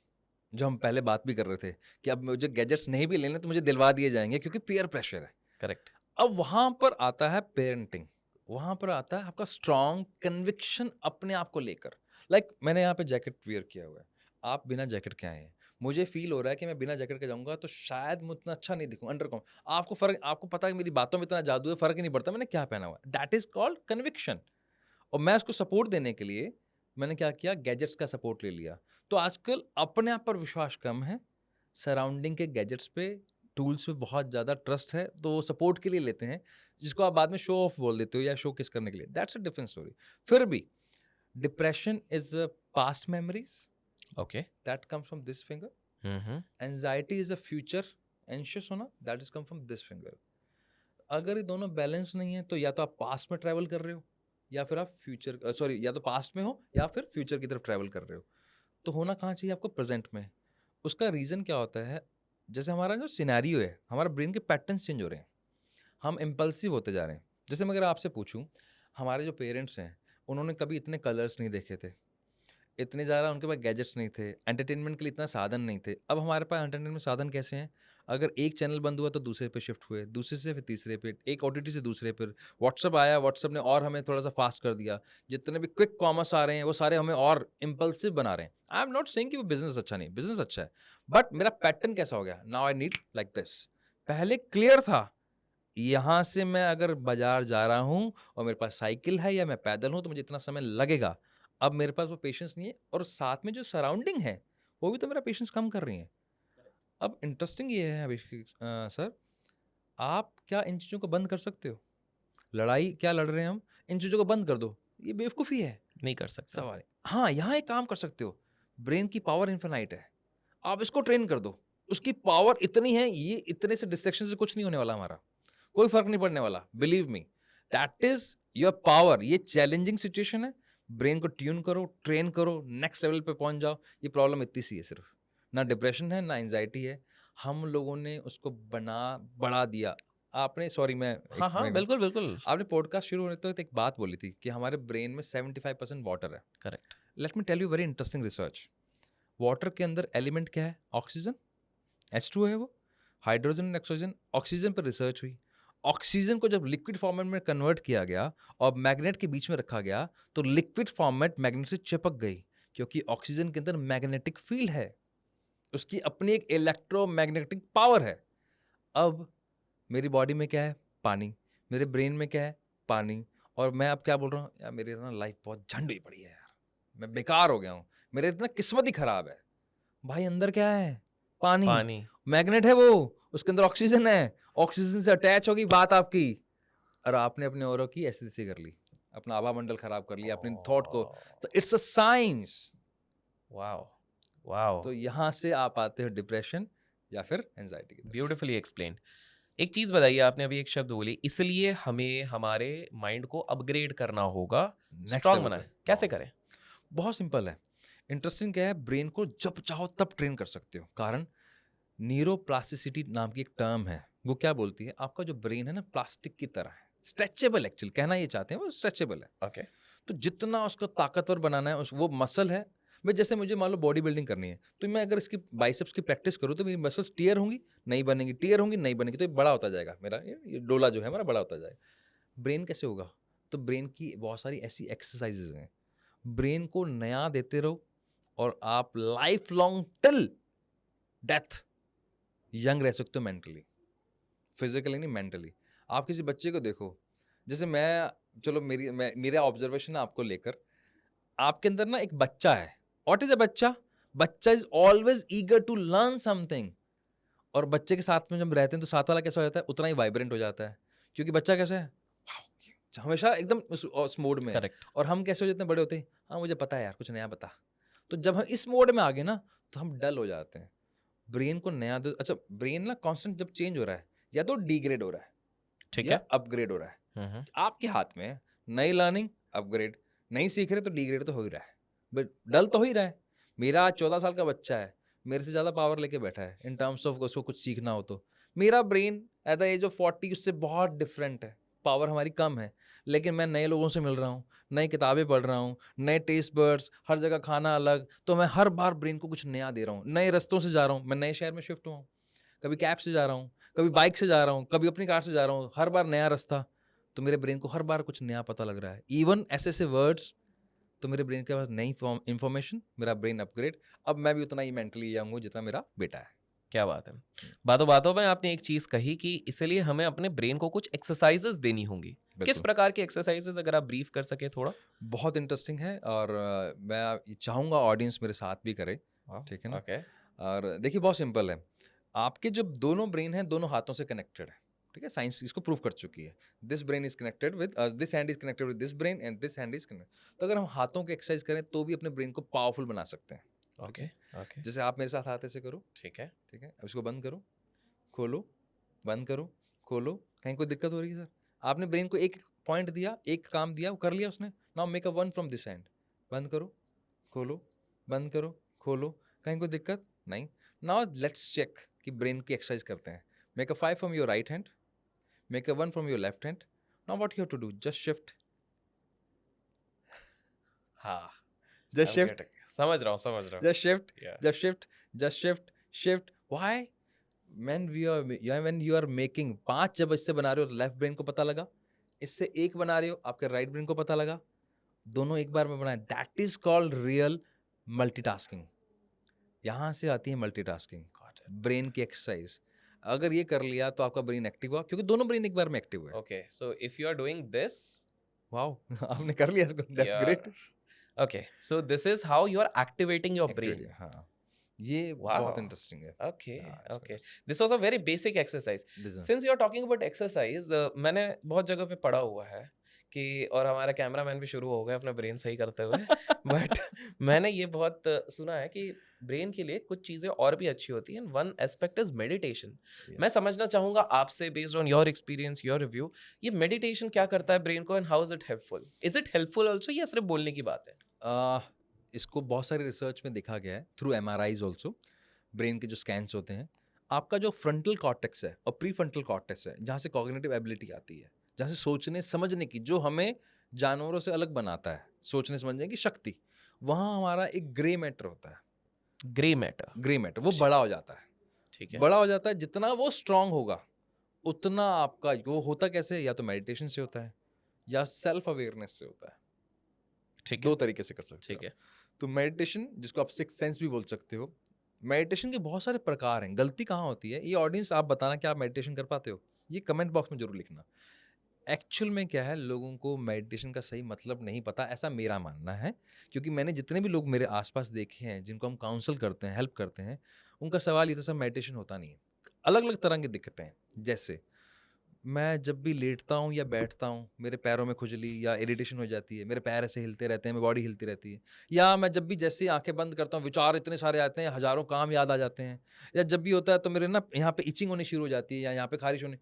जो हम पहले बात भी कर रहे थे कि अब मुझे गैजेट्स नहीं भी लेने तो मुझे दिलवा दिए जाएंगे, क्योंकि पीयर प्रेशर है। Correct. अब वहां पर आता है पेरेंटिंग, वहां पर आता है आपका स्ट्रॉन्ग कन्विक्शन अपने आप को लेकर। लाइक मैंने यहाँ पे जैकेट वियर किया हुआ है, आप बिना जैकेट के आए हैं, मुझे फील हो रहा है कि मैं बिना जैकेट के जाऊंगा तो शायद मैं उतना अच्छा नहीं दिखूं, अंडर कॉम, आपको पता है कि मेरी बातों में इतना जादू है, फर्क ही नहीं पड़ता मैंने क्या पहना हुआ है, दैट इज कॉल्ड कन्विक्शन। और मैं उसको सपोर्ट देने के लिए मैंने क्या किया, गैजेट्स का सपोर्ट ले लिया। तो आजकल अपने आप पर विश्वास कम है, सराउंडिंग के गैजेट्स पे, टूल्स पे बहुत ज़्यादा ट्रस्ट है, तो वो सपोर्ट के लिए लेते हैं, जिसको आप बाद में शो ऑफ बोल देते हो या शो किस करने के लिए, दैट्स अ डिफरेंट स्टोरी। फिर भी depression is past memories okay. That comes from this finger, hmm. Anxiety is a future anxious होना, that is come from this finger. अगर ये दोनों बैलेंस नहीं है तो या तो आप पास्ट में ट्रैवल कर रहे हो या फिर आप फ्यूचर सॉरी या तो पास्ट में हो या फिर फ्यूचर की तरफ ट्रैवल कर रहे हो। तो होना कहाँ चाहिए आपको, प्रेजेंट में। उसका रीज़न क्या होता है, जैसे हमारा जो सिनेरियो है, हमारा ब्रेन के पैटर्न्स चेंज हो रहे हैं, हम इम्पल्सिव होते जा रहे हैं। जैसे मैं अगर आपसे पूछूं, हमारे जो पेरेंट्स हैं उन्होंने कभी इतने कलर्स नहीं देखे थे, इतने ज़्यादा उनके पास गैजेट्स नहीं थे, एंटरटेनमेंट के लिए इतना साधन नहीं थे। अब हमारे पास एंटरटेनमेंट साधन कैसे हैं, अगर एक चैनल बंद हुआ तो दूसरे पे शिफ्ट हुए, दूसरे से फिर तीसरे पे, एक ओटीटी से दूसरे पर, व्हाट्सअप आया, व्हाट्सअप ने और हमें थोड़ा सा फास्ट कर दिया, जितने भी क्विक कॉमर्स आ रहे हैं वो सारे हमें और इम्पल्सिव बना रहे हैं। आई एम नॉट सेइंग कि वो बिजनेस अच्छा नहीं, बिजनेस अच्छा है, बट मेरा पैटर्न कैसा हो गया, now I need like this. पहले क्लियर था, यहाँ से मैं अगर बाजार जा रहा हूँ और मेरे पास साइकिल है या मैं पैदल हूँ तो मुझे इतना समय लगेगा। अब मेरे पास वो पेशेंस नहीं है, और साथ में जो सराउंडिंग है वो भी तो मेरा पेशेंस कम कर रही है। अब इंटरेस्टिंग ये है अभिषेक सर, आप क्या इन चीज़ों को बंद कर सकते हो? लड़ाई क्या लड़ रहे हैं हम, इन चीज़ों को बंद कर दो, ये बेवकूफ़ी है। नहीं कर सकता। सवाल है, हाँ, यहाँ एक काम कर सकते हो, ब्रेन की पावर इन्फिनाइट है, आप इसको ट्रेन कर दो, उसकी पावर इतनी है, ये इतने से डिस्ट्रैक्शन से कुछ नहीं होने वाला हमारा, कोई फर्क नहीं पड़ने वाला, believe me, that is your power. ये चैलेंजिंग सिचुएशन है, ब्रेन को ट्यून करो, ट्रेन करो, नेक्स्ट लेवल पे पहुंच जाओ। ये प्रॉब्लम इतनी सी है सिर्फ, ना डिप्रेशन है ना एंजाइटी है, हम लोगों ने उसको बढ़ा दिया। आपने, सॉरी मैं हाँ हाँ, बिल्कुल बिल्कुल। आपने पॉडकास्ट शुरू होने तक एक बात बोली थी कि हमारे ब्रेन में 75% वाटर है। Correct. Let me tell you very interesting research. Water के अंदर एलिमेंट क्या है, ऑक्सीजन, H2 है वो, हाइड्रोजन एंड ऑक्सीजन। ऑक्सीजन पर रिसर्च हुई, ऑक्सीजन को जब लिक्विड फॉर्मेट में कन्वर्ट किया गया और मैग्नेट के बीच में रखा गया तो लिक्विड फॉर्मेट मैग्नेट से चिपक गई, क्योंकि ऑक्सीजन के अंदर मैग्नेटिक फील्ड है, उसकी अपनी एक इलेक्ट्रोमैग्नेटिक पावर है। अब मेरी बॉडी में क्या है, पानी, मेरे ब्रेन में क्या है, पानी, और मैं अब क्या बोल रहा हूँ, यार मेरी ना लाइफ बहुत झंड हुई पड़ी है यार, मैं बेकार हो गया हूँ, मेरे इतना किस्मत ही खराब है। भाई अंदर क्या है, पानी, पानी। मैग्नेट है वो, उसके अंदर ऑक्सीजन है, ऑक्सीजन से अटैच होगी बात आपकी, और आपने अपने औरों की ऐसी तैसी कर ली, अपना आभा मंडल खराब कर लिया अपनी थॉट को। तो it's a science. Wow wow, तो यहाँ से आप आते हो डिप्रेशन या फिर एंजाइटी की तरफ। Beautifully explain. एक चीज बताइए, आपने अभी एक शब्द बोली, इसलिए हमें हमारे माइंड को अपग्रेड करना होगा, नेक्स्ट स्ट्रांग लेवल बनाए, पे कैसे करें? बहुत सिंपल है। इंटरेस्टिंग क्या है, ब्रेन को जब चाहो तब ट्रेन कर सकते हो। कारण, न्यूरोप्लास्टिसिटी नाम की एक टर्म है, वो क्या बोलती है, आपका जो ब्रेन है ना प्लास्टिक की तरह है, स्ट्रेचेबल, एक्चुअली कहना ये चाहते हैं वो स्ट्रेचेबल है। ओके। तो जितना उसको ताकतवर बनाना है, उस वो मसल है। मैं जैसे मुझे मान लो बॉडी बिल्डिंग करनी है, तो मैं अगर इसकी बाइसेप्स की प्रैक्टिस करूँ तो मेरी मसल्स टीयर होंगी, नहीं बनेंगी, टीयर होंगी, नहीं बनेंगी, तो ये बड़ा होता जाएगा मेरा, ये डोला जो है हमारा बड़ा होता जाएगा। ब्रेन कैसे होगा, तो ब्रेन की बहुत सारी ऐसी एक्सरसाइजेज हैं, ब्रेन को नया देते रहो और आप life long till death young रह सकते हो, मेंटली, फिजिकली नहीं, मेंटली। आप किसी बच्चे को देखो, जैसे मैं, चलो मेरा ऑब्जर्वेशन है आपको लेकर, आपके अंदर ना एक बच्चा है। व्हाट इज अ बच्चा, बच्चा is always eager to learn something. और बच्चे के साथ में जब रहते हैं तो साथ वाला कैसा हो जाता है, उतना ही वाइब्रेंट हो जाता है, क्योंकि बच्चा कैसा है, wow, हमेशा एकदम उस मोड में है। करेक्ट। और हम कैसे हो जाते हैं, बड़े होते हैं, हाँ मुझे पता है यार, कुछ नया बता। तो जब हम इस मोड में आ गए ना तो हम डल हो जाते हैं। ब्रेन को नया दो। अच्छा, ब्रेन ना कांस्टेंट जब चेंज हो रहा है, या तो डिग्रेड हो रहा है ठीक या है। अपग्रेड हो रहा है, आपके हाथ में है। नई लर्निंग, अपग्रेड, नहीं सीख रहे तो डिग्रेड तो हो ही रहा है, बट डल तो हो ही रहा है। मेरा आज 14 साल का बच्चा है, मेरे से ज़्यादा पावर लेके बैठा है इन टर्म्स ऑफ उसको कुछ सीखना हो तो। मेरा brain at the age of 40 उससे बहुत डिफरेंट है, पावर हमारी कम है, लेकिन मैं नए लोगों से मिल रहा हूँ, नई किताबें पढ़ रहा हूँ, नए टेस्ट बर्ड्स, हर जगह खाना अलग, तो मैं हर बार ब्रेन को कुछ नया दे रहा हूँ, नए रास्तों से जा रहा हूँ। मैं नए शहर में शिफ्ट हुआ हूँ, कभी कैब से जा रहा हूँ, कभी बाइक से जा रहा हूँ, कभी अपनी कार से जा रहा हूँ, हर बार नया रास्ता। तो मेरे ब्रेन को हर बार कुछ नया पता लग रहा है। इवन ऐसे ऐसे वर्ड्स तो मेरे ब्रेन के पास नई इंफॉर्मेशन, मेरा ब्रेन अपग्रेड, अब मैं भी उतना ही मेंटली यंग हूँ जितना मेरा बेटा है। क्या बात है। बातों बातों में आपने एक चीज कही कि इसलिए हमें अपने ब्रेन को कुछ एक्सरसाइजेस देनी होंगी। किस बिल्कुल, प्रकार की एक्सरसाइजेस, अगर आप ब्रीफ कर सके थोड़ा। बहुत इंटरेस्टिंग है और मैं ये चाहूँगा ऑडियंस मेरे साथ भी करे, ठीक है ना? ओके। और देखिए बहुत सिंपल है, आपके जब दोनों ब्रेन हैं दोनों हाथों से कनेक्टेड है, ठीक है? साइंस इसको प्रूव कर चुकी है। This brain is connected with this hand is connected with this brain and this hand is connected. तो अगर हम हाथों की एक्सरसाइज करें तो भी अपने ब्रेन को पावरफुल बना सकते हैं, ठीक ओके। है? ओके। जैसे आप मेरे साथ हाथ ऐसे करो, ठीक है। ठीक है? अब इसको बंद करो, खोलो, बंद करो, खोलो। कहीं कोई दिक्कत हो रही है सर? आपने ब्रेन को एक पॉइंट दिया, एक काम दिया, वो कर लिया उसने। Now make a one from this hand, बंद करो, खोलो, बंद करो, खोलो। कहीं कोई दिक्कत नहीं। नाउ लेट्स चेक कि ब्रेन की एक्सरसाइज करते हैं। Make a 5 from your right hand, make a 1 from your left hand. Now what you have to do, just shift, हाँ, just I am shift, getting, समझ रहा हूँ, समझ रहा हूँ। just shift, या just shift, just shift, shift. Why? When you are making 5 जब इससे बना रहे हो, लेफ्ट ब्रेन को पता लगा, इससे एक बना रहे हो, आपके राइट ब्रेन को पता लगा, दोनों एक बार में बनाए। That is called real multitasking. यहाँ से आती है मल्टीटास्किंग, गॉट इट। ब्रेन की एक्सरसाइज। अगर ये कर लिया तो आपका ब्रेन एक्टिव हुआ, क्योंकि दोनों ब्रेन एक बार में एक्टिव हुए। Okay, so if you are doing this, wow आपने कर लिया इसको, that's yeah great. Okay, so this is how you are activating your brain. Activity, हाँ, ये Wow. बहुत इंटरेस्टिंग है। Okay, हाँ, okay. This was a very basic exercise. Listen. Since you are talking about exercise, मैंने बहुत जगह पे पढ़ा हुआ है कि, और हमारा कैमरामैन भी शुरू हो गया अपना ब्रेन सही करते हुए, बट मैंने ये बहुत सुना है कि ब्रेन के लिए कुछ चीज़ें और भी अच्छी होती हैं। One aspect is meditation. Yes. मैं समझना चाहूँगा आपसे, based on your experience, your review, ये मेडिटेशन क्या करता है ब्रेन को and how is it helpful? Is it helpful also या सिर्फ बोलने की बात है? इसको बहुत सारी रिसर्च में देखा गया है थ्रू MRIs ऑल्सो। ब्रेन के जो स्कैन्स होते हैं, आपका जो फ्रंटल कॉर्टेक्स है और प्री फ्रंटल कॉर्टेक्स है, जहाँ से कॉग्निटिव एबिलिटी आती है, जहाँ से सोचने समझने की, जो हमें जानवरों से अलग बनाता है, सोचने समझने की शक्ति, वहाँ हमारा एक ग्रे मैटर होता है। Grey matter. ग्रे मैटर वो बड़ा हो जाता है। ठीक है। बड़ा हो जाता है, जितना वो स्ट्रांग होगा उतना आपका वो होता कैसे, या तो मेडिटेशन से होता है या सेल्फ अवेयरनेस से होता है। ठीक है। दो तरीके से कर सकते ठीक हो। है। तो मेडिटेशन, जिसको आप सिक्स सेंस भी बोल सकते हो, मेडिटेशन के बहुत सारे प्रकार हैं। गलती कहाँ होती है, ये ऑडियंस आप बताना कि आप मेडिटेशन कर पाते हो, ये कमेंट बॉक्स में जरूर लिखना। एक्चुअल में क्या है, लोगों को मेडिटेशन का सही मतलब नहीं पता, ऐसा मेरा मानना है। क्योंकि मैंने जितने भी लोग मेरे आसपास देखे हैं जिनको हम काउंसल करते हैं, हेल्प करते हैं, उनका सवाल ये था, सर मेडिटेशन होता नहीं है। अलग अलग तरह की दिक्कतें हैं। जैसे मैं जब भी लेटता हूँ या बैठता हूँ, मेरे पैरों में खुजली या इरिटेशन हो जाती है, मेरे पैर ऐसे हिलते रहते हैं, मेरी बॉडी हिलती रहती है। या मैं जब भी जैसे ही आंखें बंद करता हूँ, विचार इतने सारे आते हैं, हज़ारों काम याद आ जाते हैं। या जब भी होता है तो मेरे ना यहाँ पे इचिंग होनी शुरू हो जाती है या यहाँ पे खारिश होनी।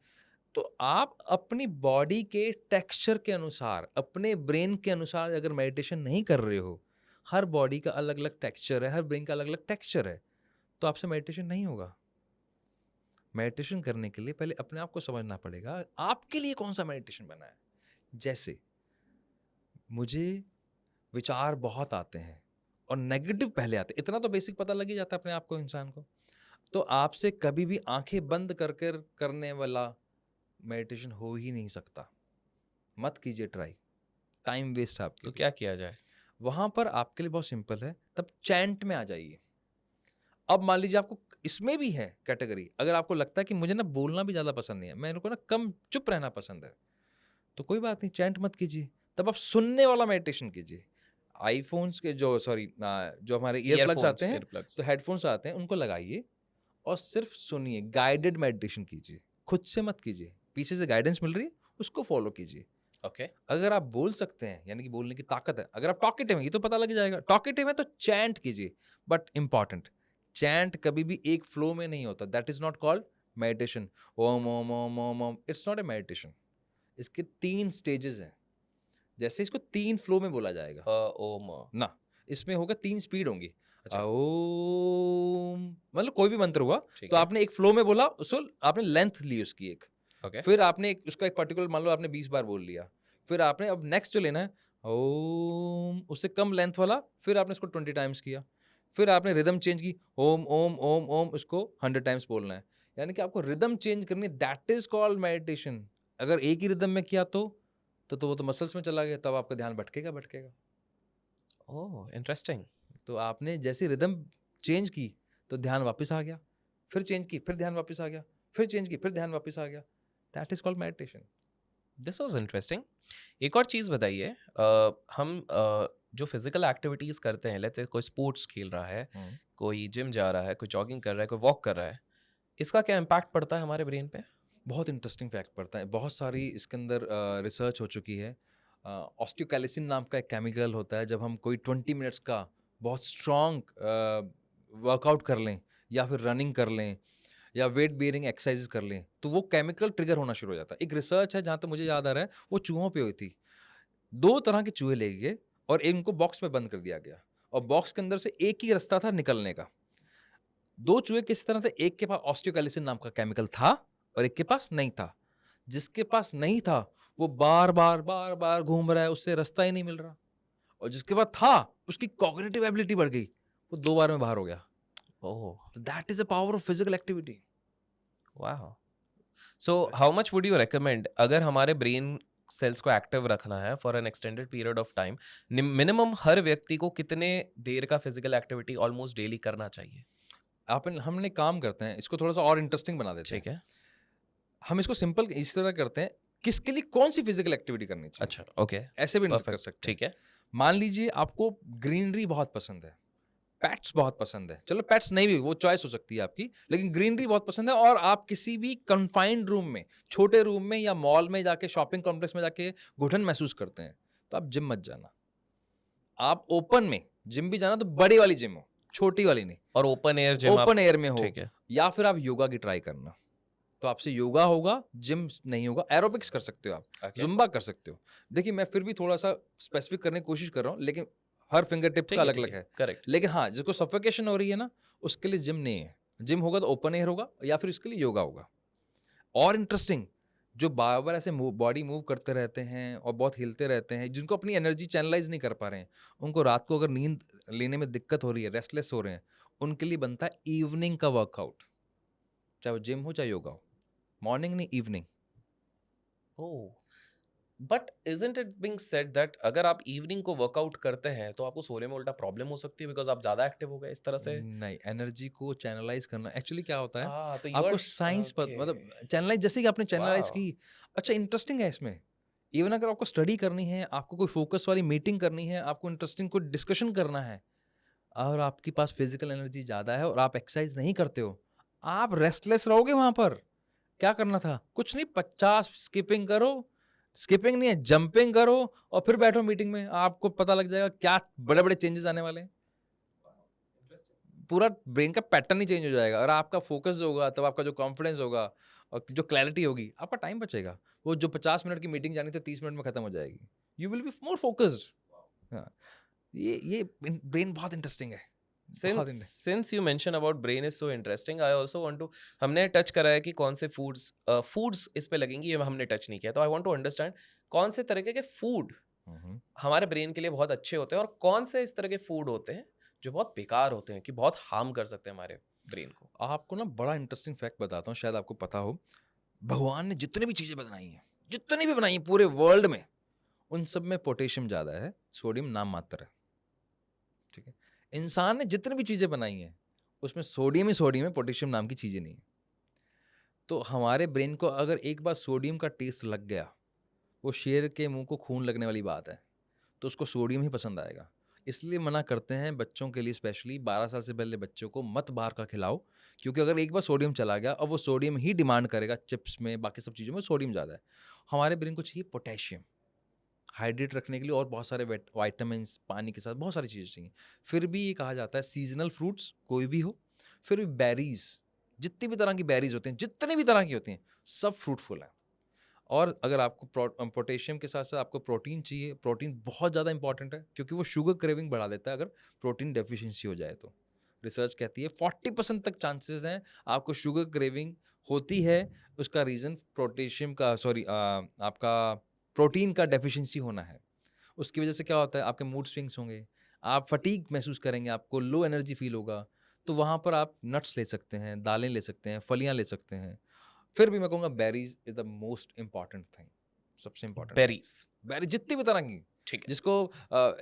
तो आप अपनी बॉडी के टेक्सचर के अनुसार, अपने ब्रेन के अनुसार अगर मेडिटेशन नहीं कर रहे हो, हर बॉडी का अलग अलग टेक्सचर है, हर ब्रेन का अलग अलग टेक्सचर है, तो आपसे मेडिटेशन नहीं होगा। मेडिटेशन करने के लिए पहले अपने आप को समझना पड़ेगा, आपके लिए कौन सा मेडिटेशन बना है। जैसे मुझे विचार बहुत आते हैं और नेगेटिव पहले आते हैं, इतना तो बेसिक पता लग ही जाता है अपने आप को, इंसान को। तो आपसे कभी भी आंखें बंद कर कर करने वाला मेडिटेशन हो ही नहीं सकता। मत कीजिए ट्राई, टाइम वेस्ट है आपके तो लिए। क्या किया जाए? वहां पर आपके लिए बहुत सिंपल है, तब चैंट में आ जाइए। अब मान लीजिए आपको इसमें भी है कैटेगरी, अगर आपको लगता है कि मुझे ना बोलना भी ज़्यादा पसंद नहीं है, मेरे को ना कम चुप रहना पसंद है, तो कोई बात नहीं, चैंट मत कीजिए, तब आप सुनने वाला मेडिटेशन कीजिए। आईफोन्स के जो जो हमारे ईयरप्लग्स आते हैं, earplugs. तो हेडफोन्स आते हैं, उनको लगाइए और सिर्फ सुनिए, गाइडेड मेडिटेशन कीजिए। खुद से मत कीजिए, पीछे से गाइडेंस मिल रही है उसको फॉलो कीजिए। Okay. अगर आप बोल सकते हैं, यानी कि बोलने की ताकत है, अगर आप टॉकेटिव हैं, ये तो पता लग जाएगा, टॉकेटिव है तो चैंट कीजिए। बट इंपॉर्टेंट, चैंट कभी भी एक फ्लो में नहीं होता, that is not called meditation. Om Om Om Om Om, it's not a meditation. इसके 3 स्टेजेस हैं। जैसे इसको 3 फ्लो में बोला जाएगा ओम। ना, इसमें होगा 3 स्पीड होंगी। अच्छा। ओम मतलब कोई भी मंत्र हुआ, ठीक तो है। आपने एक फ्लो में बोला, उसको आपने लेंथ ली उसकी एक, Okay. फिर आपने उसका एक पर्टिकुलर, मान लो आपने 20 बार बोल लिया, फिर आपने अब नेक्स्ट जो लेना है ओम, उससे कम लेंथ वाला, फिर आपने इसको 20 टाइम्स किया, फिर आपने रिदम चेंज की, ओम ओम ओम ओम, उसको 100 टाइम्स बोलना है। यानी कि आपको रिदम चेंज करनी, दैट इज कॉल्ड मेडिटेशन। अगर एक ही रिदम में किया तो वो तो मसल्स में चला गया, तब आपका ध्यान भटकेगा भटकेगा। Oh interesting. तो आपने जैसे रिदम चेंज की तो ध्यान वापस आ गया, फिर चेंज की फिर ध्यान वापस आ गया, फिर चेंज की फिर ध्यान वापस आ गया। That is called meditation. This was interesting. एक और चीज़ बताइए, हम जो फिजिकल एक्टिविटीज़ करते हैं, लेट्स से कोई स्पोर्ट्स खेल रहा है, कोई जिम जा रहा है, कोई जॉगिंग कर रहा है, कोई वॉक कर रहा है, इसका क्या इम्पैक्ट पड़ता है हमारे ब्रेन पे? बहुत इंटरेस्टिंग फैक्ट पड़ता है, बहुत सारी इसके अंदर रिसर्च हो चुकी है। ऑस्टियोकैलिसिन नाम का एक केमिकल होता है, जब हम कोई 20 मिनट्स का बहुत स्ट्रॉन्ग वर्कआउट कर लें या फिर रनिंग कर लें या वेट बेयरिंग एक्सरसाइज कर लें, तो वो केमिकल ट्रिगर होना शुरू हो जाता है। एक रिसर्च है, जहाँ तक मुझे याद आ रहा है, वो चूहों पे हुई थी। 2 तरह के चूहे ले गए और इनको बॉक्स में बंद कर दिया गया, और बॉक्स के अंदर से एक ही रास्ता था निकलने का। 2 चूहे किस तरह थे, एक के पास ऑस्टियोकैलिसिन नाम का केमिकल था और एक के पास नहीं था। जिसके पास नहीं था, वो बार-बार घूम रहा है, उससे रास्ता ही नहीं मिल रहा। और जिसके पास था, उसकी कॉग्निटिव एबिलिटी बढ़ गई, वो 2 बार में बाहर हो गया। ओह, तो that is the power of physical activity. Wow! So how much would you recommend, अगर हमारे ब्रेन सेल्स को एक्टिव रखना है for an extended period of time, minimum हर व्यक्ति को कितने देर का फिजिकल एक्टिविटी ऑलमोस्ट डेली करना चाहिए? हमने काम करते हैं, इसको थोड़ा-सा और इंटरेस्टिंग बना देते हैं। ठीक है। हम इसको सिंपल इस तरह करते हैं, किसके लिए कौन-सी फिजिकल एक्टिविटी करनी चाहिए? अच्छा, ओके, ऐसे भी कर परफेक्ट, सकते हैं। ठीक है। मान लीजिए आपको ग्रीनरी बहुत पसंद है, पेट्स बहुत पसंद है। चलो पेट्स नहीं भी, वो चॉइस हो सकती है आपकी, लेकिन ग्रीनरी बहुत पसंद है और आप किसी भी कन्फाइंड रूम में, छोटे रूम में या मॉल में जाके, शॉपिंग कॉम्प्लेक्स में जाके घुटन महसूस करते हैं, तो आप जिम मत जाना। आप ओपन में जिम भी जाना तो बड़ी वाली जिम हो, छोटी वाली नहीं। और ओपन एयर जिम आप, ओपन एयर में हो, ठीक है, या फिर आप योगा की ट्राई करना। तो आपसे योगा होगा, जिम नहीं होगा। एरोबिक्स कर सकते हो आप, ओके, ज़ुम्बा कर सकते हो। देखिए, मैं फिर भी थोड़ा-सा स्पेसिफिक करने की कोशिश कर रहा हूँ, लेकिन हर फिंगर टिप का ठीक अलग-अलग है, है। करेक्ट। लेकिन हाँ, जिसको सफोकेशन हो रही है ना, उसके लिए जिम नहीं है। जिम होगा तो ओपन एयर होगा या फिर उसके लिए योगा होगा। और इंटरेस्टिंग, जो बार-बार ऐसे बॉडी मूव करते रहते हैं और बहुत हिलते रहते हैं, जिनको अपनी एनर्जी चैनलाइज़ नहीं कर पा रहे हैं, उनको रात को अगर नींद लेने में दिक्कत हो रही है, रेस्टलेस हो रहे हैं, उनके लिए बनता है इवनिंग का वर्कआउट। चाहे वो जिम हो, चाहे योगा हो। मॉर्निंग नहीं, evening. Oh! But isn't it being said that अगर आप इवनिंग को वर्कआउट करते हैं, तो आपको सोने में उल्टा प्रॉब्लम हो सकती है बिकॉज़ आप ज़्यादा एक्टिव हो गए इस तरह से? नहीं, एनर्जी को चैनलाइज़ करना एक्चुअली क्या होता है, तो यू आपको आर साइंस ओके, मतलब चैनलाइज़, जैसे कि आपने चैनलाइज़ वॉव! की। अच्छा, इंटरेस्टिंग है इसमें। इवन अगर आपको स्टडी करनी है, आपको कोई फ़ोकस वाली मीटिंग करनी है, आपको इंटरेस्टिंग कोई डिस्कशन करना है और आपके पास फिज़िकल एनर्जी ज़्यादा है और आप एक्सरसाइज़ नहीं करते हो, आप रेस्टलेस रहोगे वहाँ पर। क्या करना था? कुछ नहीं, 50 स्किपिंग करो, स्किपिंग नहीं है, जंपिंग करो और फिर बैठो मीटिंग में। आपको पता लग जाएगा क्या बड़े-बड़े चेंजेज़ आने वाले हैं। पूरा ब्रेन का पैटर्न ही चेंज हो जाएगा और आपका फोकस जो होगा, तब आपका जो कॉन्फिडेंस होगा और जो क्लैरिटी होगी, आपका टाइम बचेगा। वो जो 50 मिनट की मीटिंग जानी थी, 30 मिनट में खत्म हो जाएगी। You will be more focused. हाँ, ये ब्रेन बहुत इंटरेस्टिंग है, बहुत सिंस इंट since you mention about brain is so interesting, I also want to, हमने टच करा है कि कौन से फूड्स इस पे लगेंगी, ये हमने टच नहीं किया, तो आई वांट टू अंडरस्टैंड कौन से तरीके के फूड हमारे ब्रेन के लिए बहुत अच्छे होते हैं और कौन से इस तरह के फूड होते हैं जो बहुत बेकार होते हैं, कि बहुत हार्म कर सकते हैं हमारे ब्रेन को। आपको ना बड़ा इंटरेस्टिंग फैक्ट बताता हूँ, शायद आपको पता हो। भगवान ने जितनी भी चीज़ें बनाई हैं, जितनी भी बनाई हैं पूरे वर्ल्ड में, उन सब में पोटेशियम ज़्यादा है, सोडियम नाम मात्र है। ठीक है? इंसान ने जितनी भी चीज़ें बनाई हैं, उसमें सोडियम ही सोडियम है, पोटेशियम नाम की चीज़ें नहीं है। तो हमारे ब्रेन को अगर एक बार सोडियम का टेस्ट लग गया, वो शेर के मुंह को खून लगने वाली बात है, तो उसको सोडियम ही पसंद आएगा। इसलिए मना करते हैं बच्चों के लिए, स्पेशली 12 साल से पहले बच्चों को मत बाहर का खिलाओ, क्योंकि अगर एक बार सोडियम चला गया, अब वो सोडियम ही डिमांड करेगा। चिप्स में, बाकी सब चीज़ों में सोडियम ज़्यादा है। हमारे ब्रेन को चाहिए पोटेशियम, हाइड्रेट रखने के लिए, और बहुत सारे वाइटामिन, पानी के साथ बहुत सारी चीज़ें चाहिए। फिर भी ये कहा जाता है सीजनल फ्रूट्स कोई भी हो, फिर भी बेरीज, जितनी भी तरह की बेरीज होती हैं, जितनी भी तरह की होती हैं, सब फ्रूटफुल हैं। और अगर आपको पोटेशियम के साथ साथ आपको प्रोटीन चाहिए, प्रोटीन बहुत ज़्यादा इंपॉर्टेंट है, क्योंकि वो शुगर क्रेविंग बढ़ा देता है अगर प्रोटीन डेफिशिएंसी हो जाए तो। रिसर्च कहती है 40% तक चांसेस हैं आपको शुगर क्रेविंग होती है। उसका रीज़न पोटेशियम का, सॉरी, आपका प्रोटीन का डेफिशिएंसी होना है। उसकी वजह से क्या होता है, आपके मूड स्विंग्स होंगे, आप फटीग महसूस करेंगे, आपको लो एनर्जी फील होगा। तो वहाँ पर आप नट्स ले सकते हैं, दालें ले सकते हैं, फलियाँ ले सकते हैं। फिर भी मैं कहूँगा berries is the most important thing, सबसे इम्पॉर्टेंट थिंग। बेरीज। बेरी जितनी भी तरह की, ठीक है। जिसको